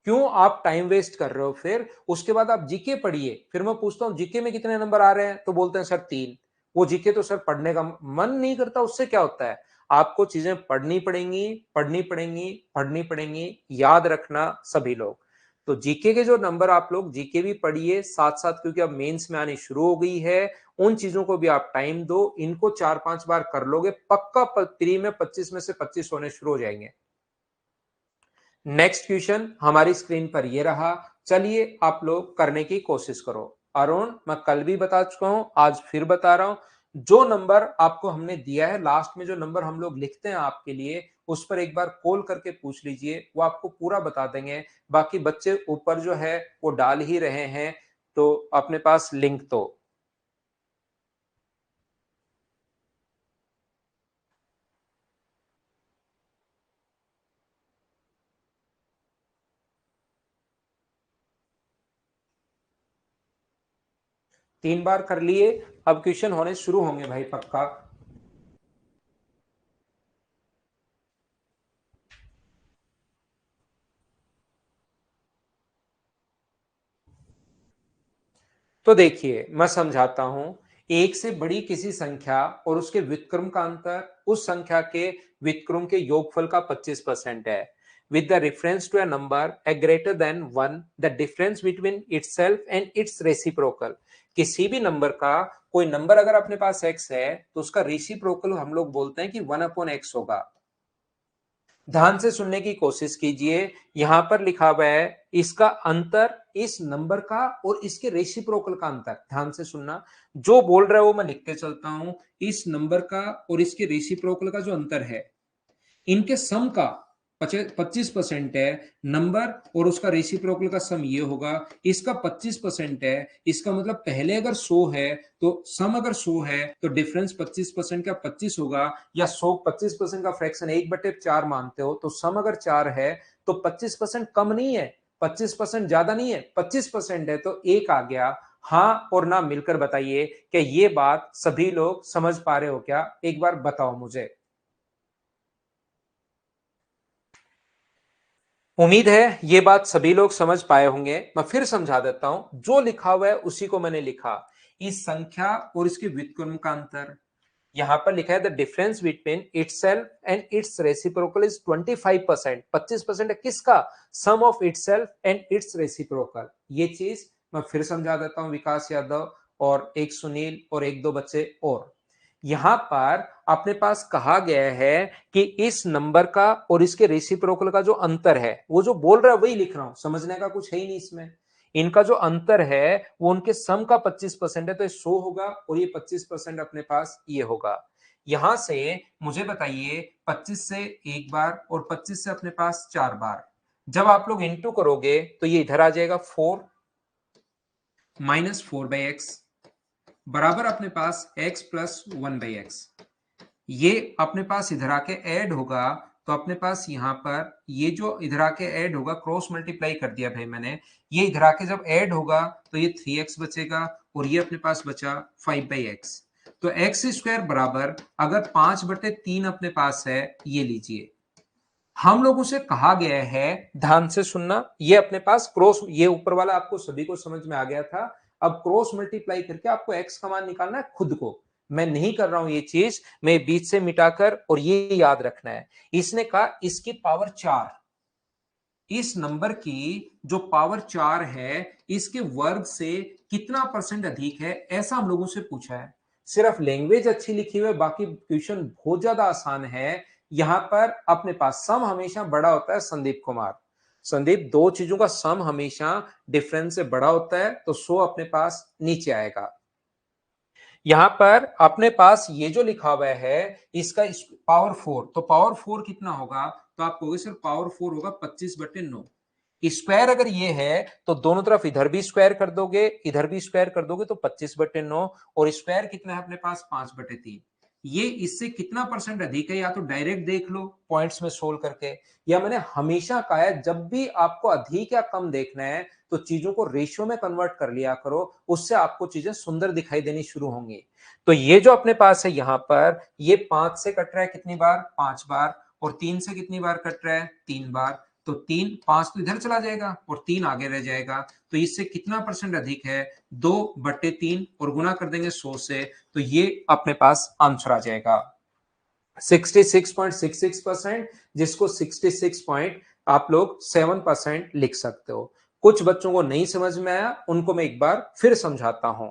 A: क्यों आप टाइम वेस्ट कर रहे हो। फिर उसके बाद आप जीके पढ़िए, फिर मैं पूछता हूं जीके में कितने नंबर आ रहे हैं, तो बोलते हैं सर 3। वो जीके तो सर पढ़ने का मन नहीं करता, उससे क्या होता है। आपको चीजें पढ़नी पड़ेंगी, पढ़नी पड़ेंगी, पढ़नी पड़ेंगी, याद रखना सभी लोग। तो जीके के जो नंबर आप लोग जीके भी पढ़िए साथ साथ, क्योंकि अब मेंस में आनी शुरू हो गई है। उन चीजों को भी आप टाइम दो, इनको 4-5 बार कर लोगे पक्का प्री में 25 में से 25 होने शुरू हो जाएंगे। नेक्स्ट क्वेश्चन हमारी स्क्रीन पर ये रहा, चलिए आप लोग करने की कोशिश करो। अरुण, मैं कल भी बता चुका हूं, आज फिर बता रहा हूं। जो नंबर आपको हमने दिया है लास्ट में, जो नंबर हम लोग लिखते हैं आपके लिए, उस पर एक बार कॉल करके पूछ लीजिए, वो आपको पूरा बता देंगे। बाकी बच्चे ऊपर जो है वो डाल ही रहे हैं, तो अपने पास लिंक तो 3 बार कर लिए। अब क्वेश्चन होने शुरू होंगे भाई पक्का। तो देखिए मैं समझाता हूं, एक से बड़ी किसी संख्या और उसके व्युत्क्रम का अंतर उस संख्या के व्युत्क्रम के योगफल का 25% है। With the reference to a number a greater than 1, the difference between itself and its reciprocal. किसी भी नंबर का, कोई नंबर अगर अपने पास x है तो उसका रेसिप्रोकल हम लोग बोलते हैं कि 1/x होगा। ध्यान से सुनने की कोशिश कीजिए, यहां पर लिखा हुआ है इसका अंतर, इस नंबर का और इसके रेसिप्रोकल का अंतर। ध्यान से सुनना, जो बोल रहा है वो मैं लिखते चलता हूं। इस नंबर का और इसके रेसिप्रोकल का जो अंतर है, इनके सम का 25% है। नंबर और उसका रेसिप्रोकल का सम ये होगा, इसका 25% है। इसका मतलब पहले अगर 100 है तो सम अगर 100 है तो डिफरेंस 25% का 25 होगा। या 100 25% का फ्रैक्शन 1/4 मानते हो तो सम अगर 4 है तो 25% कम नहीं है, 25% ज्यादा नहीं है, 25% है तो एक आ गया। हाँ और ना मिलकर बताइए कि ये बात सभी लोग समझ पा रहे हो क्या, एक बार बताओ मुझे। उम्मीद है ये बात सभी लोग समझ पाए होंगे। मैं फिर समझा देता हूं, जो लिखा हुआ है उसी को मैंने लिखा। इस संख्या और इसके व्युत्क्रम का अंतर यहां पर लिखा है, the difference between itself and its reciprocal is 25%। 25% है किसका? Sum of itself and its reciprocal. ये चीज मैं फिर समझा देता हूं। विकास यादव और एक सुनील और एक दो बच्चे और, यहां पर अपने पास कहा गया है कि इस नंबर का और इसके रेसिप्रोकल का जो अंतर है, वो जो बोल रहा है वही लिख रहा हूं, समझने का कुछ है ही नहीं इसमें। इनका जो अंतर है वो उनके सम का 25% है, तो ये 100 होगा और ये 25% अपने पास ये होगा। यहां से मुझे बताइए 25 से एक बार और 25 से अपने पास 4 बार, जब आप लोग इंटू करोगे तो ये इधर आ जाएगा 4 माइनस 4/x बराबर अपने पास x प्लस 1/x। ये अपने पास इधर आके ऐड होगा, तो अपने पास यहां पर ये जो इधर आके ऐड होगा, क्रॉस मल्टीप्लाई कर दिया भाई मैंने, ये इधर आके जब ऐड होगा तो ये 3x बचेगा और ये अपने पास बचा 5/x। तो एक्स स्क्वायर बराबर, अगर 5/3 अपने पास है, ये लीजिए। हम लोगों से कहा गया है, ध्यान से सुनना, ये अपने पास क्रॉस, ये ऊपर वाला आपको सभी को समझ में आ गया था। अब क्रॉस मल्टीप्लाई करके आपको एक्स का मान निकालना है खुद को। मैं नहीं कर रहा हूं ये चीज, मैं बीच से मिटाकर, और ये याद रखना है। इसने कहा इसकी पावर 4, इस नंबर की जो पावर 4 है, इसके वर्ग से कितना परसेंट अधिक है, ऐसा हम लोगों से पूछा है। सिर्फ लैंग्वेज अच्छी लिखी हुई है, बाकी क्वेश्चन बहुत ज्यादा आसान है। यहां पर अपने पास सम हमेशा बड़ा होता है संदीप कुमार। संदीप, दो चीजों का सम हमेशा डिफरेंस से बड़ा होता है, तो 100 अपने पास नीचे आएगा। यहां पर अपने पास ये जो लिखा हुआ है, इसका पावर 4, तो पावर 4 कितना होगा? तो आप कहोगे सर पावर 4 होगा 25/9। स्क्वायर अगर ये है तो दोनों तरफ इधर भी स्क्वायर कर दोगे, इधर भी स्क्वायर कर दोगे, तो 25/9। और स्क्वायर कितना है अपने पास? 5/3। ये इससे कितना परसेंट अधिक है, या तो डायरेक्ट देख लो पॉइंट्स में सोल्व करके, या मैंने हमेशा कहा है जब भी आपको अधिक या कम देखना है तो चीजों को रेशियो में कन्वर्ट कर लिया करो, उससे आपको चीजें सुंदर दिखाई देनी शुरू होंगी। तो ये जो अपने पास है यहां पर, ये 5 से कट रहा है कितनी बार? 5 बार। और 3 से कितनी बार कट रहा है? 3 बार। तो 5 तो इधर चला जाएगा और 3 आगे रह जाएगा, तो इससे कितना परसेंट अधिक है? 2/3, और गुना कर देंगे 100 से, तो ये अपने पास आंसर आ जाएगा 66.66%, जिसको 66 पॉइंट आप लोग 7% लिख सकते हो। कुछ बच्चों को नहीं समझ में आया, उनको मैं एक बार फिर समझाता हूं।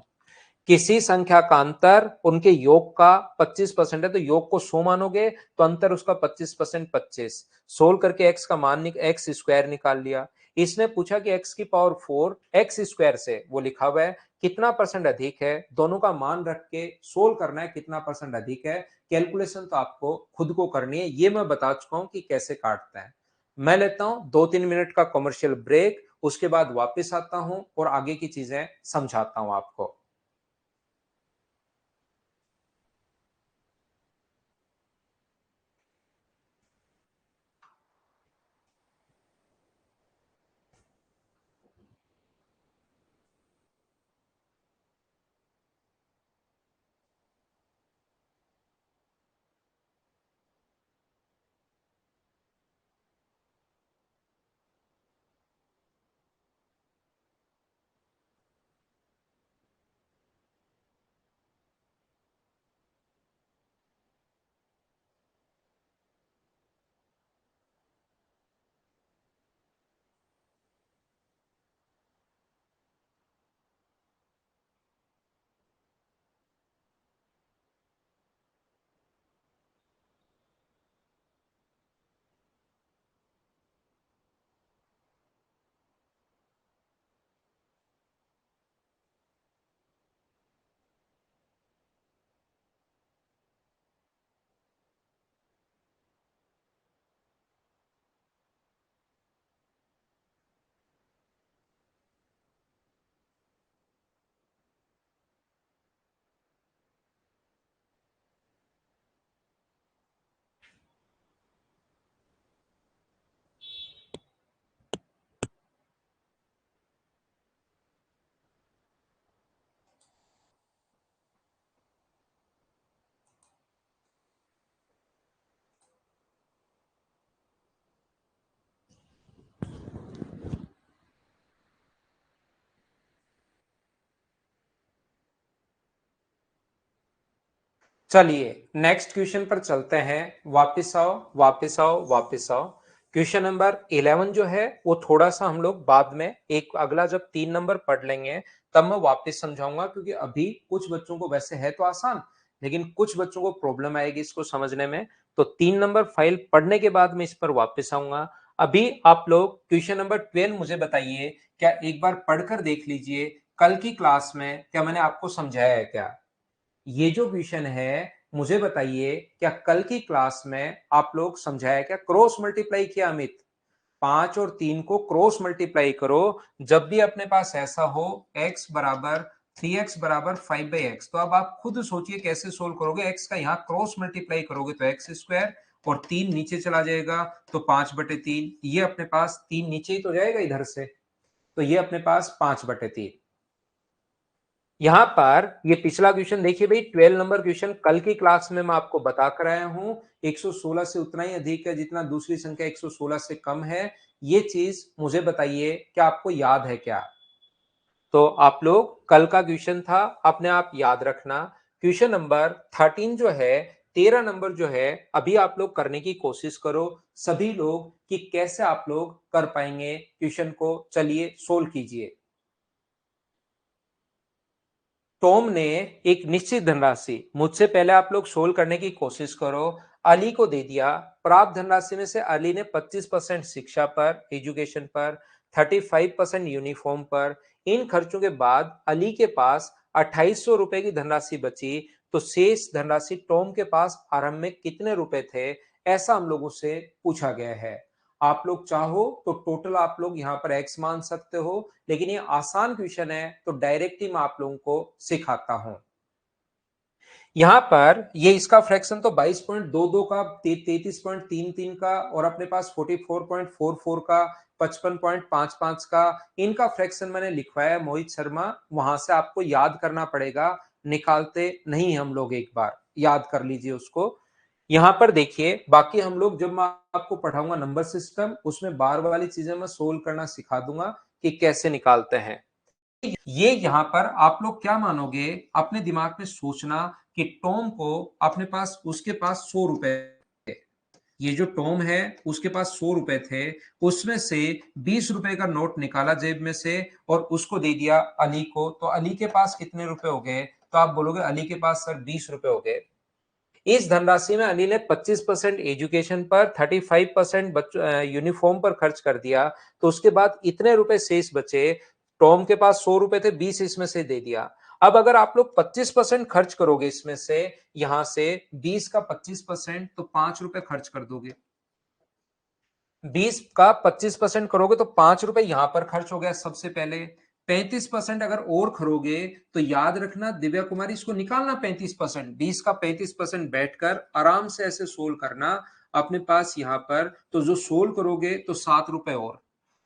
A: किसी संख्या का अंतर उनके योग का 25% है, तो योग को 100 मानोगे तो अंतर उसका 25%, 25 सोल्व करके एक्स का मान एक्स स्क्वायर निकाल लिया। इसने पूछा कि एक्स की पावर 4 एक्स स्क्वायर से, वो लिखा हुआ है कितना परसेंट अधिक है, दोनों का मान रख के सोल्व करना है कितना परसेंट अधिक है। कैलकुलेशन तो आपको खुद को करनी है, ये मैं बता चुका हूं कि कैसे काटता है। मैं लेता हूं 2-3 मिनट का कमर्शियल ब्रेक, उसके बाद वापस आता हूं और आगे की चीजें समझाता हूं आपको। चलिए नेक्स्ट क्वेश्चन पर चलते हैं। वापस आओ वापस आओ वापस आओ। क्वेश्चन नंबर 11 जो है वो थोड़ा सा हम लोग बाद में एक अगला जब 3 नंबर पढ़ लेंगे तब मैं वापस समझाऊंगा, क्योंकि अभी कुछ बच्चों को वैसे है तो आसान, लेकिन कुछ बच्चों को प्रॉब्लम आएगी इसको समझने में। तो 3 नंबर फाइल पढ़ने के बाद मैं इस पर वापस आऊंगा। अभी आप लोग क्वेश्चन नंबर 12 मुझे बताइए, क्या एक बार पढ़कर देख लीजिए कल की क्लास में क्या मैंने आपको समझाया है क्या। ये जो क्वेश्चन है मुझे बताइए, क्या कल की क्लास में आप लोग समझाया क्या, क्रॉस मल्टीप्लाई किया अमित। 5 और 3 को क्रॉस मल्टीप्लाई करो। जब भी अपने पास ऐसा हो x बराबर 3x बराबर 5/x, तो अब आप खुद सोचिए कैसे सोल्व करोगे। x का यहाँ क्रॉस मल्टीप्लाई करोगे तो एक्स स्क्वायर, और 3 नीचे चला जाएगा तो 5/3। ये अपने पास 3 नीचे ही तो जाएगा इधर से, तो ये अपने पास 5/3। यहां पर ये पिछला क्वेश्चन देखिए भाई, 12 नंबर क्वेश्चन कल की क्लास में मैं आपको बता कर आया हूं। 116 से उतना ही अधिक है जितना दूसरी संख्या 116 से कम है। ये चीज मुझे बताइए क्या आपको याद है क्या। तो आप लोग कल का क्वेश्चन था, अपने आप याद रखना। क्वेश्चन नंबर 13 जो है, 13 नंबर जो है, अभी आप लोग करने की कोशिश करो सभी लोग कि कैसे आप लोग कर पाएंगे क्वेश्चन को। चलिए सोल्व कीजिए। टॉम ने एक निश्चित धनराशि, मुझसे पहले आप लोग सोल्व करने की कोशिश करो, अली को दे दिया। प्राप्त धनराशि में से अली ने 25% शिक्षा पर, एजुकेशन पर, 35% यूनिफॉर्म पर। इन खर्चों के बाद अली के पास 2800 रुपए की धनराशि बची। तो शेष धनराशि टॉम के पास आरंभ में कितने रुपए थे, ऐसा हम लोगों से पूछा गया है। आप लोग चाहो तो टोटल आप लोग यहाँ पर x मान सकते हो, लेकिन ये आसान क्वेश्चन है तो डायरेक्ट ही मैं आप लोगों को सिखाता हूं। यहां पर ये इसका फ्रैक्शन तो 22.22 का, 33.33 का, और अपने पास 44.44 का, 55.55 का, इनका फ्रैक्शन मैंने लिखवाया मोहित शर्मा। वहां से आपको याद करना पड़ेगा, निकालते नहीं हम लोग, एक बार याद कर लीजिए उसको। यहां पर देखिए, बाकी हम लोग जब मैं आपको पढ़ाऊंगा नंबर सिस्टम, उसमें बार वाली चीजें मैं सोल्व करना सिखा दूंगा कि कैसे निकालते हैं। ये यहां पर आप लोग क्या मानोगे, अपने दिमाग में सोचना कि टॉम को अपने पास, उसके पास 100 रुपए, ये जो टॉम है उसके पास 100 रुपए थे, उसमें से 20 रुपए का नोट निकाला जेब में से और उसको दे दिया अली को। तो अली के पास कितने रुपए हो गए, तो आप बोलोगे अली के पास सर 20 रुपए हो गए। इस धनराशि में अली ने 25% एजुकेशन पर, 35% यूनिफॉर्म पर खर्च कर दिया। तो उसके बाद इतने रुपए शेष बचे। टॉम के पास 100 रुपए थे, 20 इसमें से दे दिया। अब अगर आप लोग 25% खर्च करोगे इसमें से, यहां से 20 का 25%, तो 5 रुपए खर्च कर दोगे। 20 का 25% करोगे तो 5 रुपए यहां पर खर्च हो गया सबसे पहले। 35% अगर और करोगे तो याद रखना दिव्या कुमारी, इसको निकालना 35%, 20 का 35% बैठकर आराम से ऐसे सोल्व करना अपने पास यहां पर। तो जो सोल्व करोगे तो 7 रुपए और।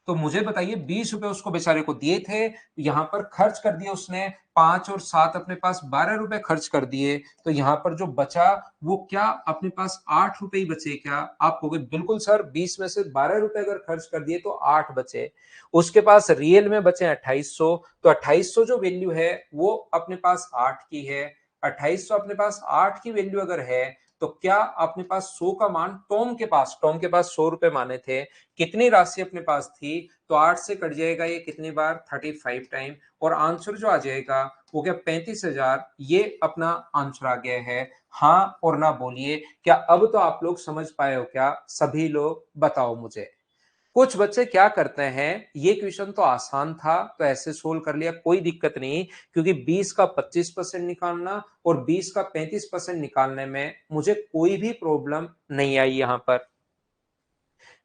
A: तो मुझे बताइए 20 रुपए उसको बेचारे को दिए थे, यहां पर खर्च कर दिए उसने 5 और 7, अपने पास 12 रुपए खर्च कर दिए। तो यहां पर जो बचा वो क्या, अपने पास 8 रुपए ही बचे क्या। आप कहोगे बिल्कुल सर, 20 में से 12 रुपए अगर खर्च कर दिए तो 8 बचे। उसके पास रियल में बचे 2800। तो 2800 जो वैल्यू है वो अपने पास 8 की है। 2800 अपने पास 8 की वैल्यू अगर है, तो क्या अपने पास 100 का मान टॉम के पास 100 रुपए माने थे, कितनी राशि अपने पास थी। तो 8 से कट जाएगा ये कितनी बार, 35 टाइम, और आंसर जो आ जाएगा वो क्या 35,000। ये अपना आंसर आ गया है। हाँ और ना बोलिए, क्या अब तो आप लोग समझ पाए हो क्या, सभी लोग बताओ मुझे। कुछ बच्चे क्या करते हैं, ये क्वेश्चन तो आसान था तो ऐसे सोल्व कर लिया, कोई दिक्कत नहीं, क्योंकि 20 का 25% निकालना और 20 का 35% निकालने में मुझे कोई भी प्रॉब्लम नहीं आई। यहां पर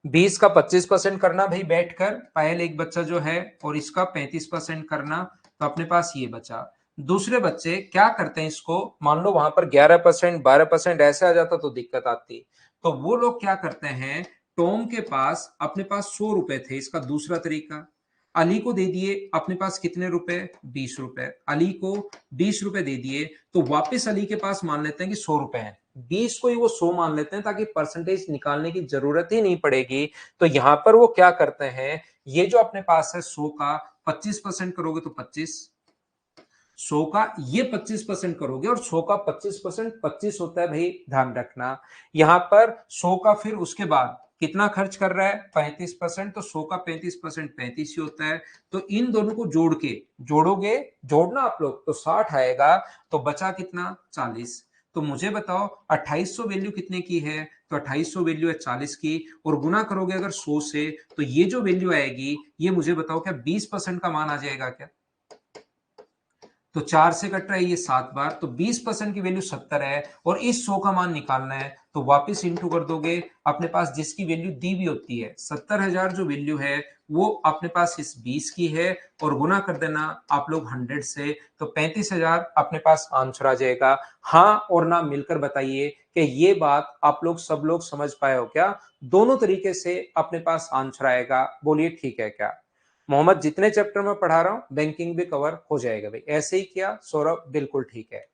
A: 20 का 25% करना भाई बैठकर, पहले एक बच्चा जो है, और इसका 35% करना, तो अपने पास ये बचा। दूसरे बच्चे क्या करते हैं, इसको मान लो वहां पर 11% 12% ऐसे आ जाता तो दिक्कत आती। तो वो लोग क्या करते हैं, टॉम के पास अपने पास 100 रुपए थे, इसका दूसरा तरीका, अली को दे दिए अपने पास कितने रुपए, 20 रुपए, अली को 20 रुपए दे दिए। तो वापस अली के पास मान लेते हैं कि 100 रुपए हैं, 20 को ही वो 100 मान लेते हैं ताकि परसेंटेज निकालने की जरूरत ही नहीं पड़ेगी। तो यहां पर वो क्या करते हैं, ये जो अपने पास है 100 का 25% करोगे तो 25, 100 का ये 25% करोगे और 100 का 25% 25 होता है भाई, ध्यान रखना। यहां पर 100 का फिर उसके बाद कितना खर्च कर रहा है 35%, तो 100 का 35% 35 ही होता है। तो इन दोनों को जोड़ के जोड़ोगे, जोड़ना आप लोग, तो 60 आएगा। तो बचा कितना 40। तो मुझे बताओ 2800 वैल्यू कितने की है, तो 2800 वैल्यू है 40 की, और गुना करोगे अगर 100 से, तो ये जो वैल्यू आएगी ये मुझे बताओ क्या 20% का मान आ जाएगा क्या? तो 4 से कट रहा है ये 7 बार, तो 20% की वैल्यू 70 है, और इस 100 का मान निकालना है। तो वापस इंटू कर दोगे, अपने पास जिसकी वैल्यू दी भी होती है 70,000 जो वैल्यू है वो अपने पास इस 20 की है, और गुना कर देना आप लोग 100 से, तो 35,000 अपने पास आंसर आ जाएगा। हाँ और ना मिलकर बताइए कि ये बात आप लोग सब लोग समझ पाए हो क्या? दोनों तरीके से अपने पास आंसर आएगा, बोलिए ठीक है क्या? मोहम्मद जितने चैप्टर में पढ़ा रहा हूं बैंकिंग भी कवर हो जाएगा भाई। ऐसे ही किया सौरभ, बिल्कुल ठीक है।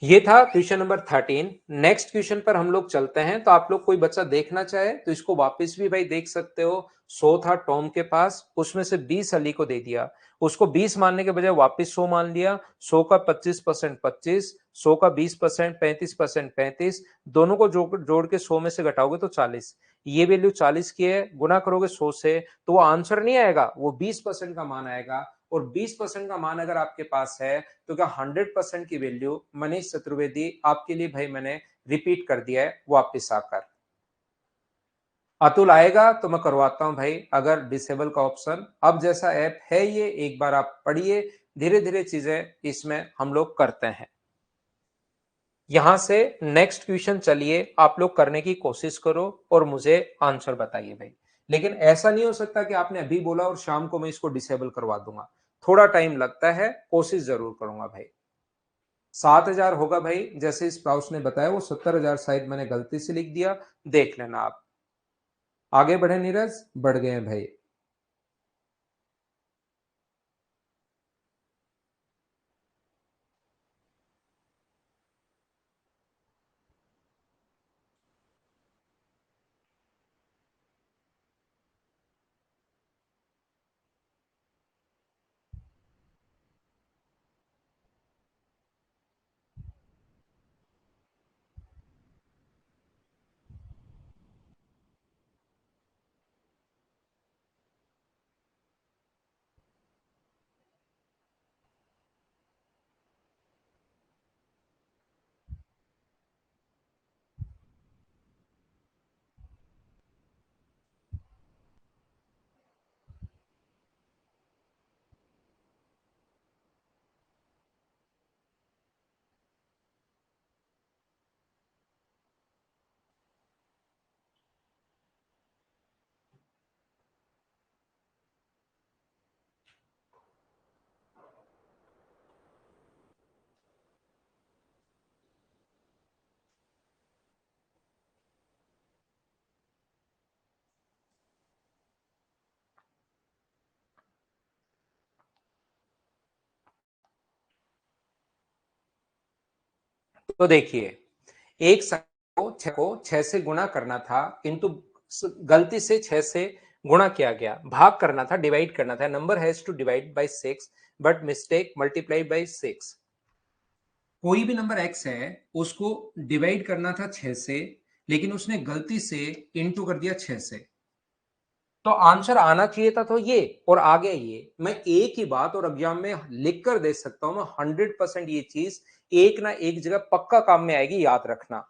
A: ये था क्वेश्चन नंबर 13। नेक्स्ट क्वेश्चन पर हम लोग चलते हैं। तो आप लोग कोई बच्चा देखना चाहे तो इसको वापस भी भाई देख सकते हो। 100 था टॉम के पास, उसमें से 20 अली को दे दिया, उसको 20 मानने के बजाय वापस 100 मान लिया। 100 का 25% 25, 100 का 20% 35% 35, दोनों को जोड़ जोड़ के 100 में से घटाओगे तो 40। ये वैल्यू 40 की है, गुना करोगे 100 से, तो वो आंसर नहीं आएगा, वो 20% का मान आएगा। और 20% का मान अगर आपके पास है तो क्या 100% की वैल्यू मनीष चतुर्वेदी आपके लिए भाई मैंने रिपीट कर दिया है वापिस आकर। अतुल आएगा तो मैं करवाता हूं भाई, अगर डिसेबल का ऑप्शन। अब जैसा ऐप है ये, एक बार आप पढ़िए, धीरे धीरे चीजें इसमें हम लोग करते हैं। यहां से नेक्स्ट क्वेश्चन चलिए, आप लोग करने की कोशिश करो और मुझे आंसर बताइए भाई। लेकिन ऐसा नहीं हो सकता कि आपने अभी बोला और शाम को मैं इसको डिसेबल करवा दूंगा, थोड़ा टाइम लगता है, कोशिश जरूर करूंगा भाई। 7,000 होगा भाई, जैसे इस प्राउस ने बताया, वो 70,000 शायद मैंने गलती से लिख दिया, देख लेना आप। आगे बढ़े नीरज, बढ़ गए हैं भाई। तो देखिए, एक संख्या को 6 से गुणा करना था, किंतु गलती से 6 से गुणा किया गया, भाग करना था, डिवाइड करना था। Number has to divide by 6 but mistake multiply by 6। कोई भी नंबर x है, उसको डिवाइड करना था 6 से, लेकिन उसने गलती से इंटू कर दिया 6 से। तो आंसर आना चाहिए था तो ये, और आ गया ये। मैं एक ही बात और एग्जाम में लिख कर दे सकता हूं, मैं 100% ये चीज एक ना एक जगह पक्का काम में आएगी, याद रखना।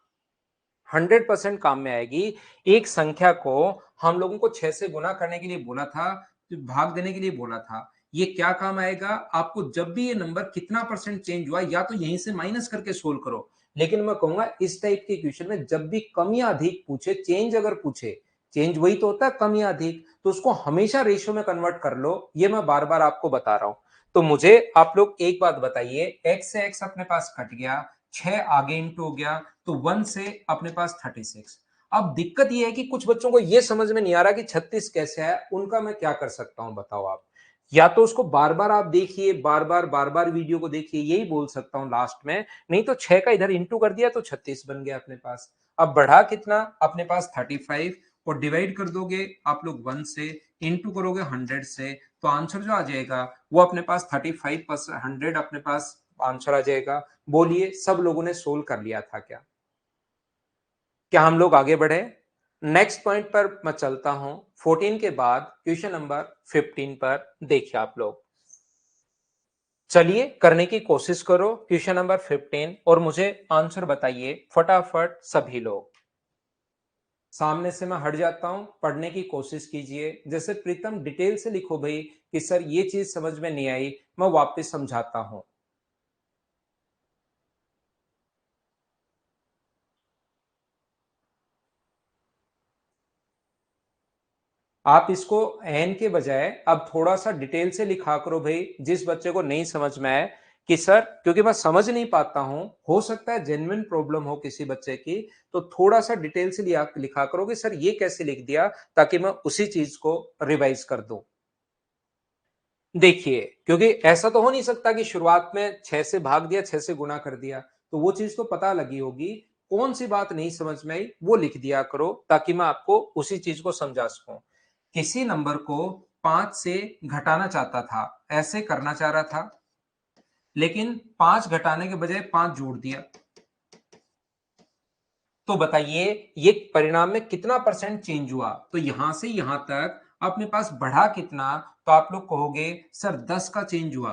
A: 100% काम में आएगी। एक संख्या को हम लोगों को 6 से गुना करने के लिए बोला था, तो भाग देने के लिए बोला था। ये क्या काम आएगा आपको, जब भी ये नंबर कितना परसेंट चेंज हुआ, या तो यहीं से माइनस करके सोल्व करो। लेकिन मैं कहूंगा इस टाइप के क्वेश्चन में जब भी कम या अधिक पूछे, चेंज अगर पूछे, चेंज वही तो होता है कम या अधिक, तो उसको हमेशा रेशियो में कन्वर्ट कर लो। ये मैं बार बार आपको बता रहा हूं। तो मुझे आप लोग एक बात बताइए, एक्स से एक्स अपने पास कट गया, 6 आगे इंटू हो गया, तो 1 से अपने पास 36। अब दिक्कत यह है कि कुछ बच्चों को यह समझ में नहीं आ रहा कि 36 कैसे है, उनका मैं क्या कर सकता हूं बताओ आप। या तो उसको बार बार आप देखिए, बार बार वीडियो को देखिए, यही बोल सकता हूं लास्ट में। नहीं तो 6 का इधर इंटू कर दिया तो 36 बन गया अपने पास। अब बढ़ा कितना अपने पास 35, और डिवाइड कर दोगे आप लोग 1 से, इंटू करोगे 100 से, तो आंसर जो आ जाएगा वो अपने पास 35% 100 अपने पास आंसर आ जाएगा। बोलिए सब लोगों ने सोल्व कर लिया था क्या? क्या हम लोग आगे बढ़े? नेक्स्ट पॉइंट पर मैं चलता हूं। 14 के बाद क्वेश्चन नंबर 15 पर देखिए आप लोग। चलिए करने की कोशिश करो क्वेश्चन नंबर 15 और मुझे आंसर बताइए फटाफट सभी लोग। सामने से मैं हट जाता हूं, पढ़ने की कोशिश कीजिए। जैसे प्रीतम डिटेल से लिखो भाई कि सर ये चीज समझ में नहीं आई, मैं वापस समझाता हूं। आप इसको एन के बजाय अब थोड़ा सा डिटेल से लिखा करो भाई, जिस बच्चे को नहीं समझ में आए कि सर क्योंकि मैं समझ नहीं पाता हूं, हो सकता है जेन्युइन प्रॉब्लम हो किसी बच्चे की, तो थोड़ा सा डिटेल से लिखा करो कि सर ये कैसे लिख दिया, ताकि मैं उसी चीज को रिवाइज कर दूं। देखिए क्योंकि ऐसा तो हो नहीं सकता कि शुरुआत में 6 से भाग दिया, 6 से गुणा कर दिया, तो वो चीज तो पता लगी होगी। कौन सी बात नहीं समझ में आई वो लिख दिया करो, ताकि मैं आपको उसी चीज को समझा सकूं। किसी नंबर को 5 से घटाना चाहता था, ऐसे करना चाह रहा था, लेकिन 5 घटाने के बजाय 5 जोड़ दिया, तो बताइए ये परिणाम में कितना परसेंट चेंज हुआ? तो यहां से यहां तक अपने पास बढ़ा कितना? तो आप लोग कहोगे सर 10 का चेंज हुआ,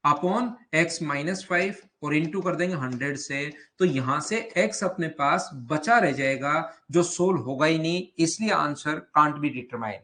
A: अपॉन x माइनस 5 और इंटू कर देंगे 100 से, तो यहां से x अपने पास बचा रह जाएगा जो सोल्व होगा ही नहीं, इसलिए आंसर कांट बी डिटरमाइन।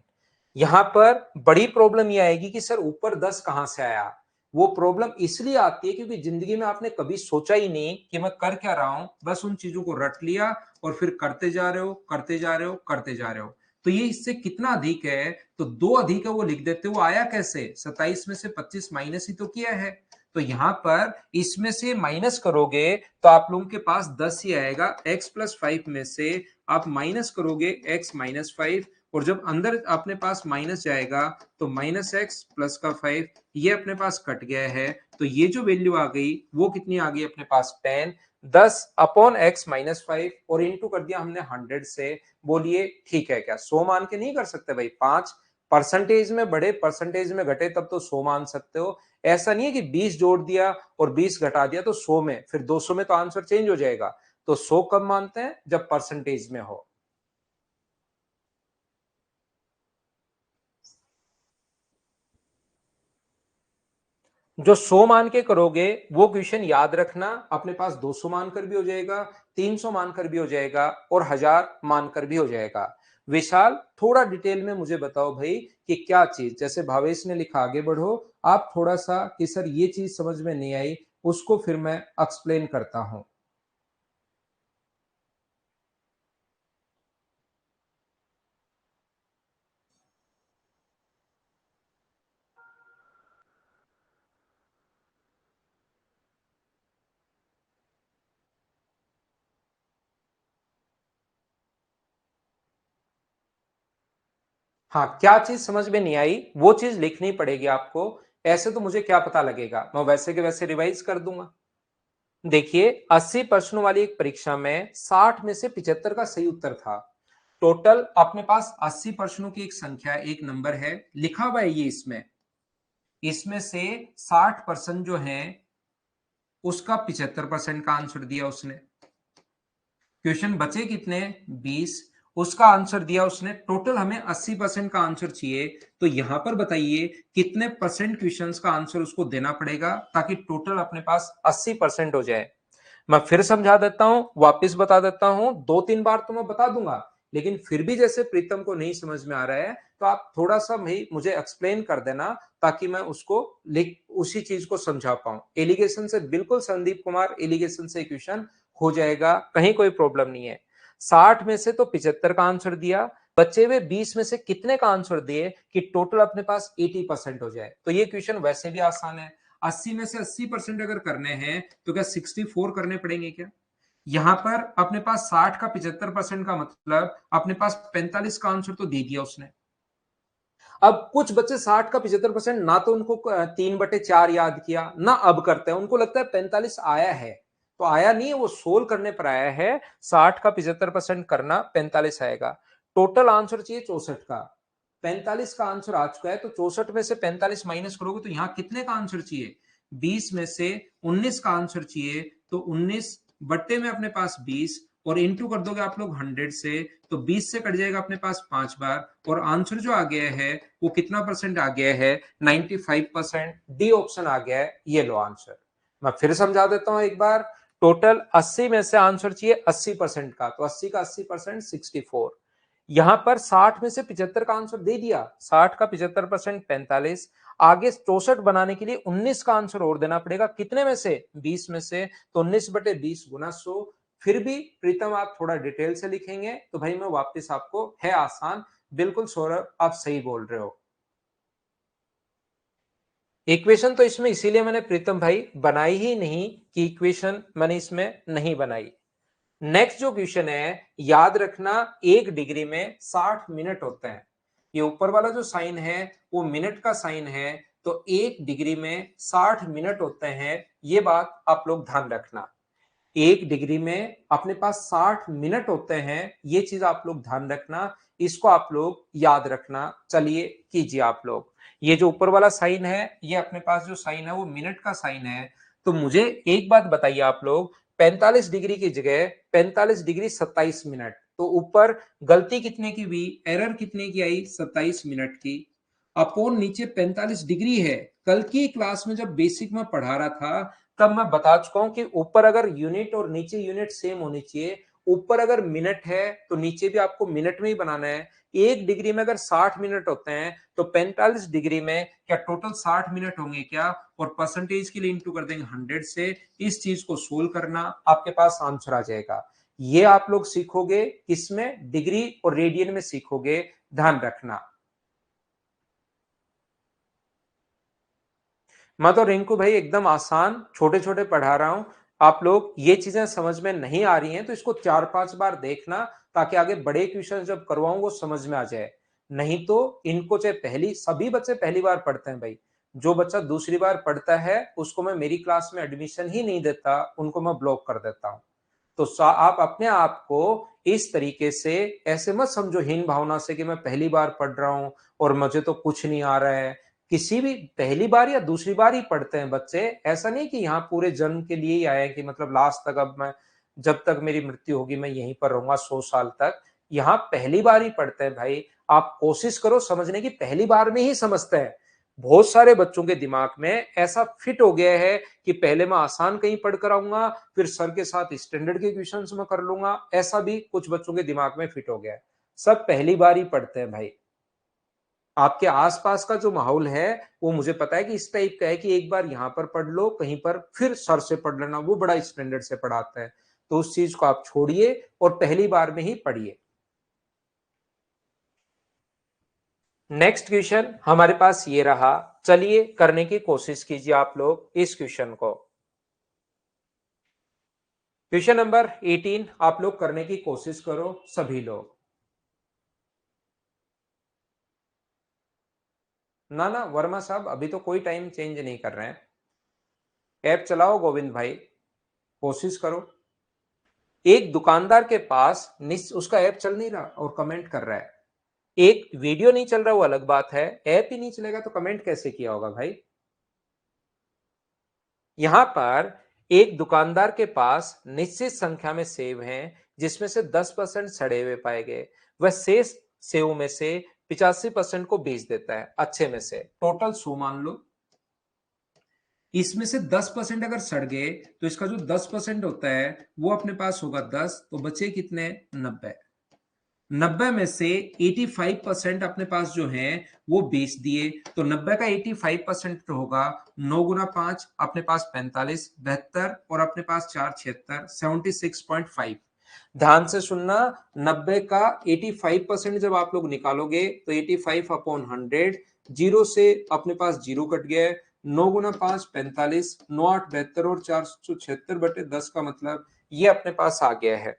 A: यहां पर बड़ी प्रॉब्लम यह आएगी कि सर ऊपर 10 कहां से आया। वो प्रॉब्लम इसलिए आती है क्योंकि जिंदगी में आपने कभी सोचा ही नहीं कि मैं कर क्या रहा हूं, बस उन चीजों को रट लिया और फिर करते जा रहे हो, करते जा रहे हो, करते जा रहे हो। तो ये इससे कितना अधिक है, तो 2 अधिक है वो लिख देते हो। वो आया कैसे? 27 में से 25 माइनस ही तो किया है, तो यहां पर इसमें से माइनस करोगे तो आप लोगों के पास 10 ही आएगा। x प्लस 5 में से आप माइनस करोगे x माइनस 5, और जब अंदर अपने पास माइनस जाएगा तो माइनस एक्स प्लस का 5, ये अपने पास कट गया है, तो ये जो वैल्यू आ गई वो कितनी आ गई अपने पास 10। 10 अपॉन एक्स माइनस 5 और इंटू कर दिया हमने 100 से। बोलिए ठीक है क्या? 100 मान के नहीं कर सकते भाई? 5 परसेंटेज में बढ़े परसेंटेज में घटे तब तो 100 मान सकते हो। ऐसा नहीं है कि 20 जोड़ दिया और 20 घटा दिया तो 100 में, फिर 200 में तो आंसर चेंज हो जाएगा। तो 100 कब मानते हैं? जब परसेंटेज में हो। जो 100 मान के करोगे वो क्वेश्चन याद रखना, अपने पास 200 मानकर भी हो जाएगा, 300 मानकर भी हो जाएगा और 1000 मानकर भी हो जाएगा। विशाल थोड़ा डिटेल में मुझे बताओ भाई कि क्या चीज, जैसे भावेश ने लिखा आगे बढ़ो, आप थोड़ा सा कि सर ये चीज समझ में नहीं आई, उसको फिर मैं एक्सप्लेन करता हूं। हाँ, क्या चीज समझ में नहीं आई वो चीज लिखनी पड़ेगी आपको। ऐसे तो मुझे क्या पता लगेगा, मैं वैसे के वैसे रिवाइज कर दूंगा। देखिए 80 प्रश्नों वाली एक परीक्षा में 60 में से 75 का सही उत्तर था। टोटल अपने पास 80 प्रश्नों की एक संख्या, एक नंबर है, लिखा हुआ है ये इसमें। इसमें से 60% जो है उसका 75% का आंसर दिया उसने। क्वेश्चन बचे कितने? 20, उसका आंसर दिया उसने। टोटल हमें 80% का आंसर चाहिए, तो यहां पर बताइए कितने परसेंट क्वेश्चंस का आंसर उसको देना पड़ेगा ताकि टोटल अपने पास 80% हो जाए। मैं फिर समझा देता हूं, वापस बता देता हूं, 2-3 बार तो मैं बता दूंगा, लेकिन फिर भी जैसे प्रीतम को नहीं समझ में आ रहा है तो आप थोड़ा सा भाई मुझे एक्सप्लेन कर देना, ताकि मैं उसको लिख उसी चीज को समझा पाऊं। एलिगेशन से बिल्कुल संदीप कुमार, एलिगेशन से क्वेश्चन हो जाएगा, कहीं कोई प्रॉब्लम नहीं है। 60 में से तो 75 का आंसर दिया, बचे हुए 20 में से कितने का आंसर दिए कि टोटल अपने पास 80% हो जाए। तो ये क्वेश्चन वैसे भी आसान है। 80 में से 80% अगर करने हैं तो क्या 64 करने पड़ेंगे क्या? यहां पर अपने पास 60 का 75% का मतलब अपने पास 45 का आंसर तो दे दिया उसने। अब कुछ बच्चे 60 का 75% ना तो उनको 3/4 याद किया ना अब करते हैं, उनको लगता है 45 आया है, तो आया नहीं है, वो सोल्व करने पर आया है। 60 का 75% करना 45 आएगा। टोटल आंसर चाहिए 64 का, 45 का आंसर आ चुका है, तो 64 में से 45 माइनस करोगे तो यहाँ कितने का आंसर चाहिए? 20 में से 19 का आंसर चाहिए, तो 19 बट्टे में अपने पास 20 और इंटू कर दोगे आप लोग 100 से, तो 20 से कट जाएगा अपने पास 5 बार, और आंसर जो आ गया है वो कितना परसेंट आ गया है? 95%। डी ऑप्शन आ गया है, ये लो आंसर। मैं फिर समझा देता हूं एक बार। टोटल 80 में से आंसर चाहिए 80% का, तो 80 का 80% 64। यहां पर 60 में से 75 का आंसर दे दिया, 60 का 75% 45। आगे 64 बनाने के लिए 19 का आंसर और देना पड़ेगा, कितने में से? 20 में से, तो 19 बटे 20 गुना 100। फिर भी प्रीतम आप थोड़ा डिटेल से लिखेंगे तो भाई मैं वापस आपको, है आसान, बिल्कुल सौरभ आप सही बोल रहे हो। इक्वेशन तो इसमें इसीलिए मैंने प्रीतम भाई बनाई ही नहीं कि इक्वेशन मैंने इसमें नहीं बनाई। नेक्स्ट जो क्वेश्चन है, याद रखना 1 डिग्री में 60 मिनट होते हैं। ये ऊपर वाला जो साइन है वो मिनट का साइन है, तो 1 डिग्री में 60 मिनट होते हैं, ये बात आप लोग ध्यान रखना। 1 डिग्री में अपने पास 60 मिनट होते हैं, ये चीज आप लोग ध्यान रखना, इसको आप लोग याद रखना। चलिए कीजिए आप लोग। ये जो ऊपर वाला साइन है, ये अपने पास जो साइन है वो मिनट का साइन है। तो मुझे एक बात बताइए आप लोग, 45 डिग्री की जगह 45 डिग्री 27 मिनट, तो ऊपर गलती कितने की हुई, एरर कितने की आई? 27 मिनट की। अपोन नीचे 45 डिग्री है। कल की क्लास में जब बेसिक में पढ़ा रहा था तब मैं बता चुका हूं कि ऊपर अगर यूनिट और नीचे यूनिट सेम होनी चाहिए। ऊपर अगर मिनट है तो नीचे भी आपको मिनट में ही बनाना है। 1 डिग्री में अगर 60 मिनट होते हैं तो 45 डिग्री में क्या टोटल 60 मिनट होंगे क्या? और परसेंटेज के लिए इंटू कर देंगे 100 से। इस चीज को सोल्व करना, आपके पास आंसर आ जाएगा। ये आप लोग सीखोगे किसमें? डिग्री और रेडियन में सीखोगे, ध्यान रखना। मैं तो रिंकू भाई एकदम आसान छोटे छोटे पढ़ा रहा हूं। आप लोग ये चीजें समझ में नहीं आ रही हैं तो इसको 4-5 बार देखना, ताकि आगे बड़े क्वेश्चन जब करवाऊं वो समझ में आ जाए। नहीं तो इनको चाहे पहली, सभी बच्चे पहली बार पढ़ते हैं भाई। जो बच्चा दूसरी बार पढ़ता है उसको मैं मेरी क्लास में एडमिशन ही नहीं देता, उनको मैं ब्लॉक कर देता हूं। तो आप अपने आप को इस तरीके से ऐसे मत समझो हीन भावना से कि मैं पहली बार पढ़ रहा हूं और मुझे तो कुछ नहीं आ रहा है। किसी भी पहली बार या दूसरी बार ही पढ़ते हैं बच्चे, ऐसा नहीं कि यहाँ पूरे जन्म के लिए ही आए कि मतलब लास्ट तक, अब मैं जब तक मेरी मृत्यु होगी मैं यहीं पर रहूंगा 100 साल तक। यहाँ पहली बार ही पढ़ते हैं भाई। आप कोशिश करो समझने की, पहली बार में ही समझते हैं। बहुत सारे बच्चों के दिमाग में ऐसा फिट हो गया है कि पहले मैं आसान कहीं पढ़ कर आऊंगा, फिर सर के साथ स्टैंडर्ड के क्वेश्चंस में कर लूंगा। ऐसा भी कुछ बच्चों के दिमाग में फिट हो गया है। सब पहली बार ही पढ़ते हैं भाई। आपके आसपास का जो माहौल है वो मुझे पता है कि इस टाइप का है कि एक बार यहां पर पढ़ लो, कहीं पर फिर सर से पढ़ लेना, वो बड़ा स्टैंडर्ड से पढ़ाता है। तो उस चीज को आप छोड़िए और पहली बार में ही पढ़िए। नेक्स्ट क्वेश्चन हमारे पास ये रहा, चलिए करने की कोशिश कीजिए आप लोग इस क्वेश्चन को। क्वेश्चन नंबर 18 आप लोग करने की कोशिश करो सभी लोग। ना ना वर्मा साहब, अभी तो कोई टाइम चेंज नहीं कर रहे हैं। ऐप चलाओ गोविंद भाई, कोशिश करो। एक दुकानदार के पास उसका ऐप चल नहीं रहा और कमेंट कर रहा है। एक वीडियो नहीं चल रहा वो अलग बात है, ऐप ही नहीं चलेगा तो कमेंट कैसे किया होगा भाई? यहां पर एक दुकानदार के पास निश्चित संख्या में सेब हैं जिसमें से 10% सड़े हुए पाए गए। वह शेष सेब में से 85% को बेच देता है, अच्छे में से टोटल 100 मान लो। इसमें से 10% अगर सड़ गए तो इसका जो 10% होता है वो अपने पास होगा 10, तो बचे कितने? 90। 90 में से 85% अपने पास जो है वो बेच दिए, तो 90 का 85% तो होगा 9 गुना 5 अपने पास 45, 72 और अपने पास 4 76, 76.5। ध्यान से सुनना, 90 का 85% जब आप लोग निकालोगे तो 85 अपॉन 100, जीरो से अपने पास जीरो कट गया है। 9 गुना 5 45, 9 8 72 और 476 बटे 10 का मतलब ये अपने पास आ गया है।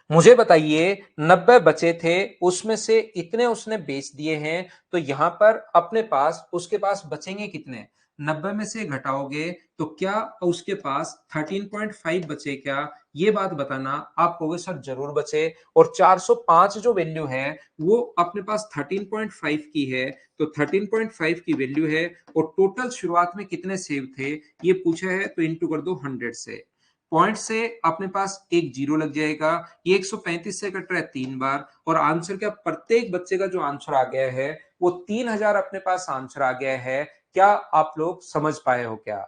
A: मुझे बताइए 90 बचे थे, उसमें से इतने उसने बेच दिए हैं, तो यहां पर अपने पास उसके पास बचेंगे कितने? 90 में से घटाओगे तो क्या उसके पास 13.5 बचे क्या? ये बात बताना। आप कहोगे सर जरूर बचे। और 405 जो वैल्यू है वो अपने पास 13.5 की है, तो 13.5 की वैल्यू है और टोटल शुरुआत में कितने सेव थे ये पूछा है, तो इंटू कर दो 100 से। पॉइंट से अपने पास एक जीरो लग जाएगा। ये 135 से कट रहा है 3 बार और आंसर क्या, प्रत्येक बच्चे का जो आंसर आ गया है वो 3000 अपने पास आंसर आ गया है। क्या आप लोग समझ पाए हो क्या?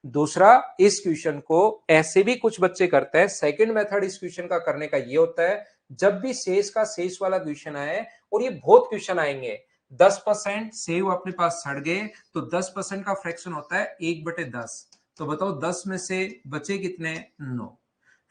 A: दूसरा, इस क्वेश्चन को ऐसे भी कुछ बच्चे करते हैं। सेकंड मेथड इस क्वेश्चन का करने का ये होता है, जब भी शेष का शेष वाला क्वेश्चन आए, और ये बहुत क्वेश्चन आएंगे, 10% सेव अपने पास सड़ गए तो 10% का फ्रैक्शन होता है 1/10। तो बताओ 10 में से बचे कितने? 9।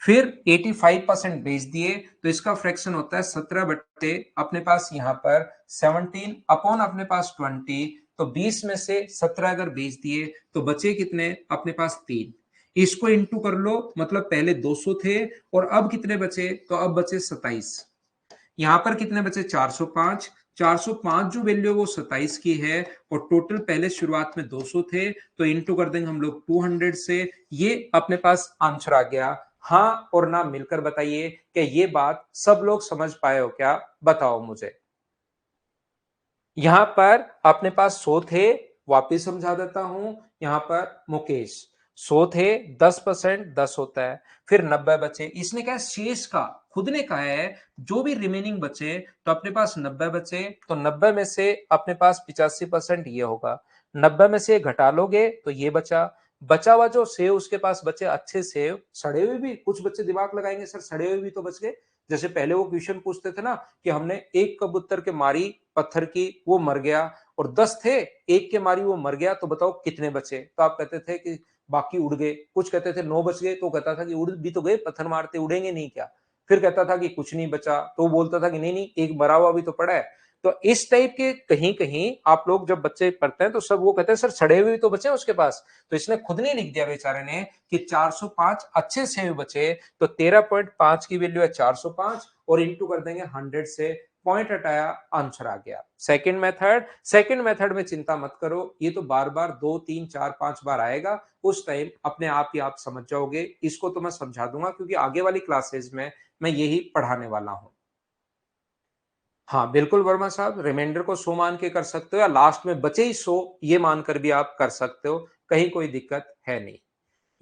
A: फिर 85% बेच दिए तो इसका फ्रैक्शन होता है 17 बट्टे अपने पास यहाँ पर 17 अपॉन अपने पास 20। तो 20 में से 17 अगर बेच दिए तो बचे कितने अपने पास? 3। इसको इंटू कर लो, मतलब पहले 200 थे और अब कितने बचे? तो अब बचे 27। यहां पर कितने बचे? 405। 405 जो वैल्यू वो 27 की है और टोटल पहले शुरुआत में 200 थे, तो इंटू कर देंगे हम लोग 200 से। ये अपने पास आंसर आ गया। हाँ और ना मिलकर बताइए कि ये बात सब लोग समझ पाए हो क्या? बताओ मुझे। यहां पर अपने पास 100 थे, वापिस समझा देता हूं। यहां पर मुकेश 100 थे, 10% 10 होता है, फिर 90 बचे। इसने क्या शेष का, खुद ने कहा है जो भी रिमेनिंग बचे, तो अपने पास 90 बचे, तो 90 में से अपने पास 85% ये होगा। 90 में से घटा लोगे तो ये बचा। बचा हुआ जो सेव उसके पास बचे अच्छे सेव, सड़े हुए भी कुछ बच्चे दिमाग लगाएंगे सर सड़े हुए भी तो बच गए। जैसे पहले वो क्वेश्चन पूछते थे ना कि हमने एक कबूतर के मारी पत्थर की, वो मर गया, और 10 थे, एक के मारी वो मर गया, तो बताओ कितने बचे? तो आप कहते थे कि बाकी उड़ गए। कुछ कहते थे 9 बच गए, तो कहता था कि उड़ भी तो गए, पत्थर मारते उड़ेंगे नहीं क्या? फिर कहता था कि कुछ नहीं बचा, तो वो बोलता था कि नहीं नहीं एक मरा हुआ भी तो पड़ा है। तो इस टाइप के कहीं कहीं आप लोग जब बच्चे पढ़ते हैं तो सब वो कहते हैं सर सड़े हुए भी तो बचे उसके पास। तो इसने खुद ने लिख दिया बेचारे ने कि 405 अच्छे सेव बचे, तो 13.5 की वैल्यू है 405 और इंटू कर देंगे 100 से, पॉइंट हटाया, आंसर आ गया। सेकंड मेथड में चिंता मत करो, ये तो बार बार 2 3 4 5 बार आएगा, उस टाइम अपने आप ही आप समझ जाओगे। इसको तो मैं समझा दूंगा क्योंकि आगे वाली क्लासेस में मैं यही पढ़ाने वाला हूं। हाँ बिल्कुल वर्मा साहब, रिमाइंडर को 100 मान के कर सकते हो या लास्ट में बचे ही 100 ये मानकर भी आप कर सकते हो, कहीं कोई दिक्कत है नहीं।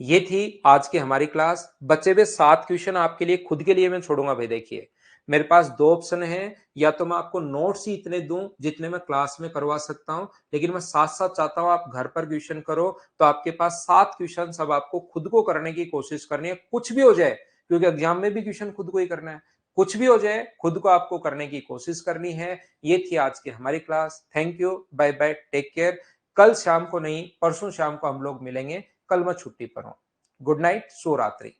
A: ये थी आज की हमारी क्लास। बचे हुए 7 क्वेश्चन आपके लिए खुद के लिए मैं छोड़ूंगा भाई। देखिए मेरे पास 2 ऑप्शन है, या तो मैं आपको नोट्स ही इतने दूं जितने मैं क्लास में करवा सकता हूं, लेकिन मैं साथ साथ चाहता हूं आप घर पर क्वेश्चन करो। तो आपके पास 7 क्वेश्चन सब आपको खुद को करने की कोशिश करनी है, कुछ भी हो जाए, क्योंकि एग्जाम में भी क्वेश्चन खुद को ही करना है। कुछ भी हो जाए खुद को आपको करने की कोशिश करनी है। ये थी आज की हमारी class. Thank you, bye bye, take care. कल शाम को नहीं, परसों शाम को हम लोग मिलेंगे। कल मैं छुट्टी पर हूं। गुड नाइट, शुभ रात्रि।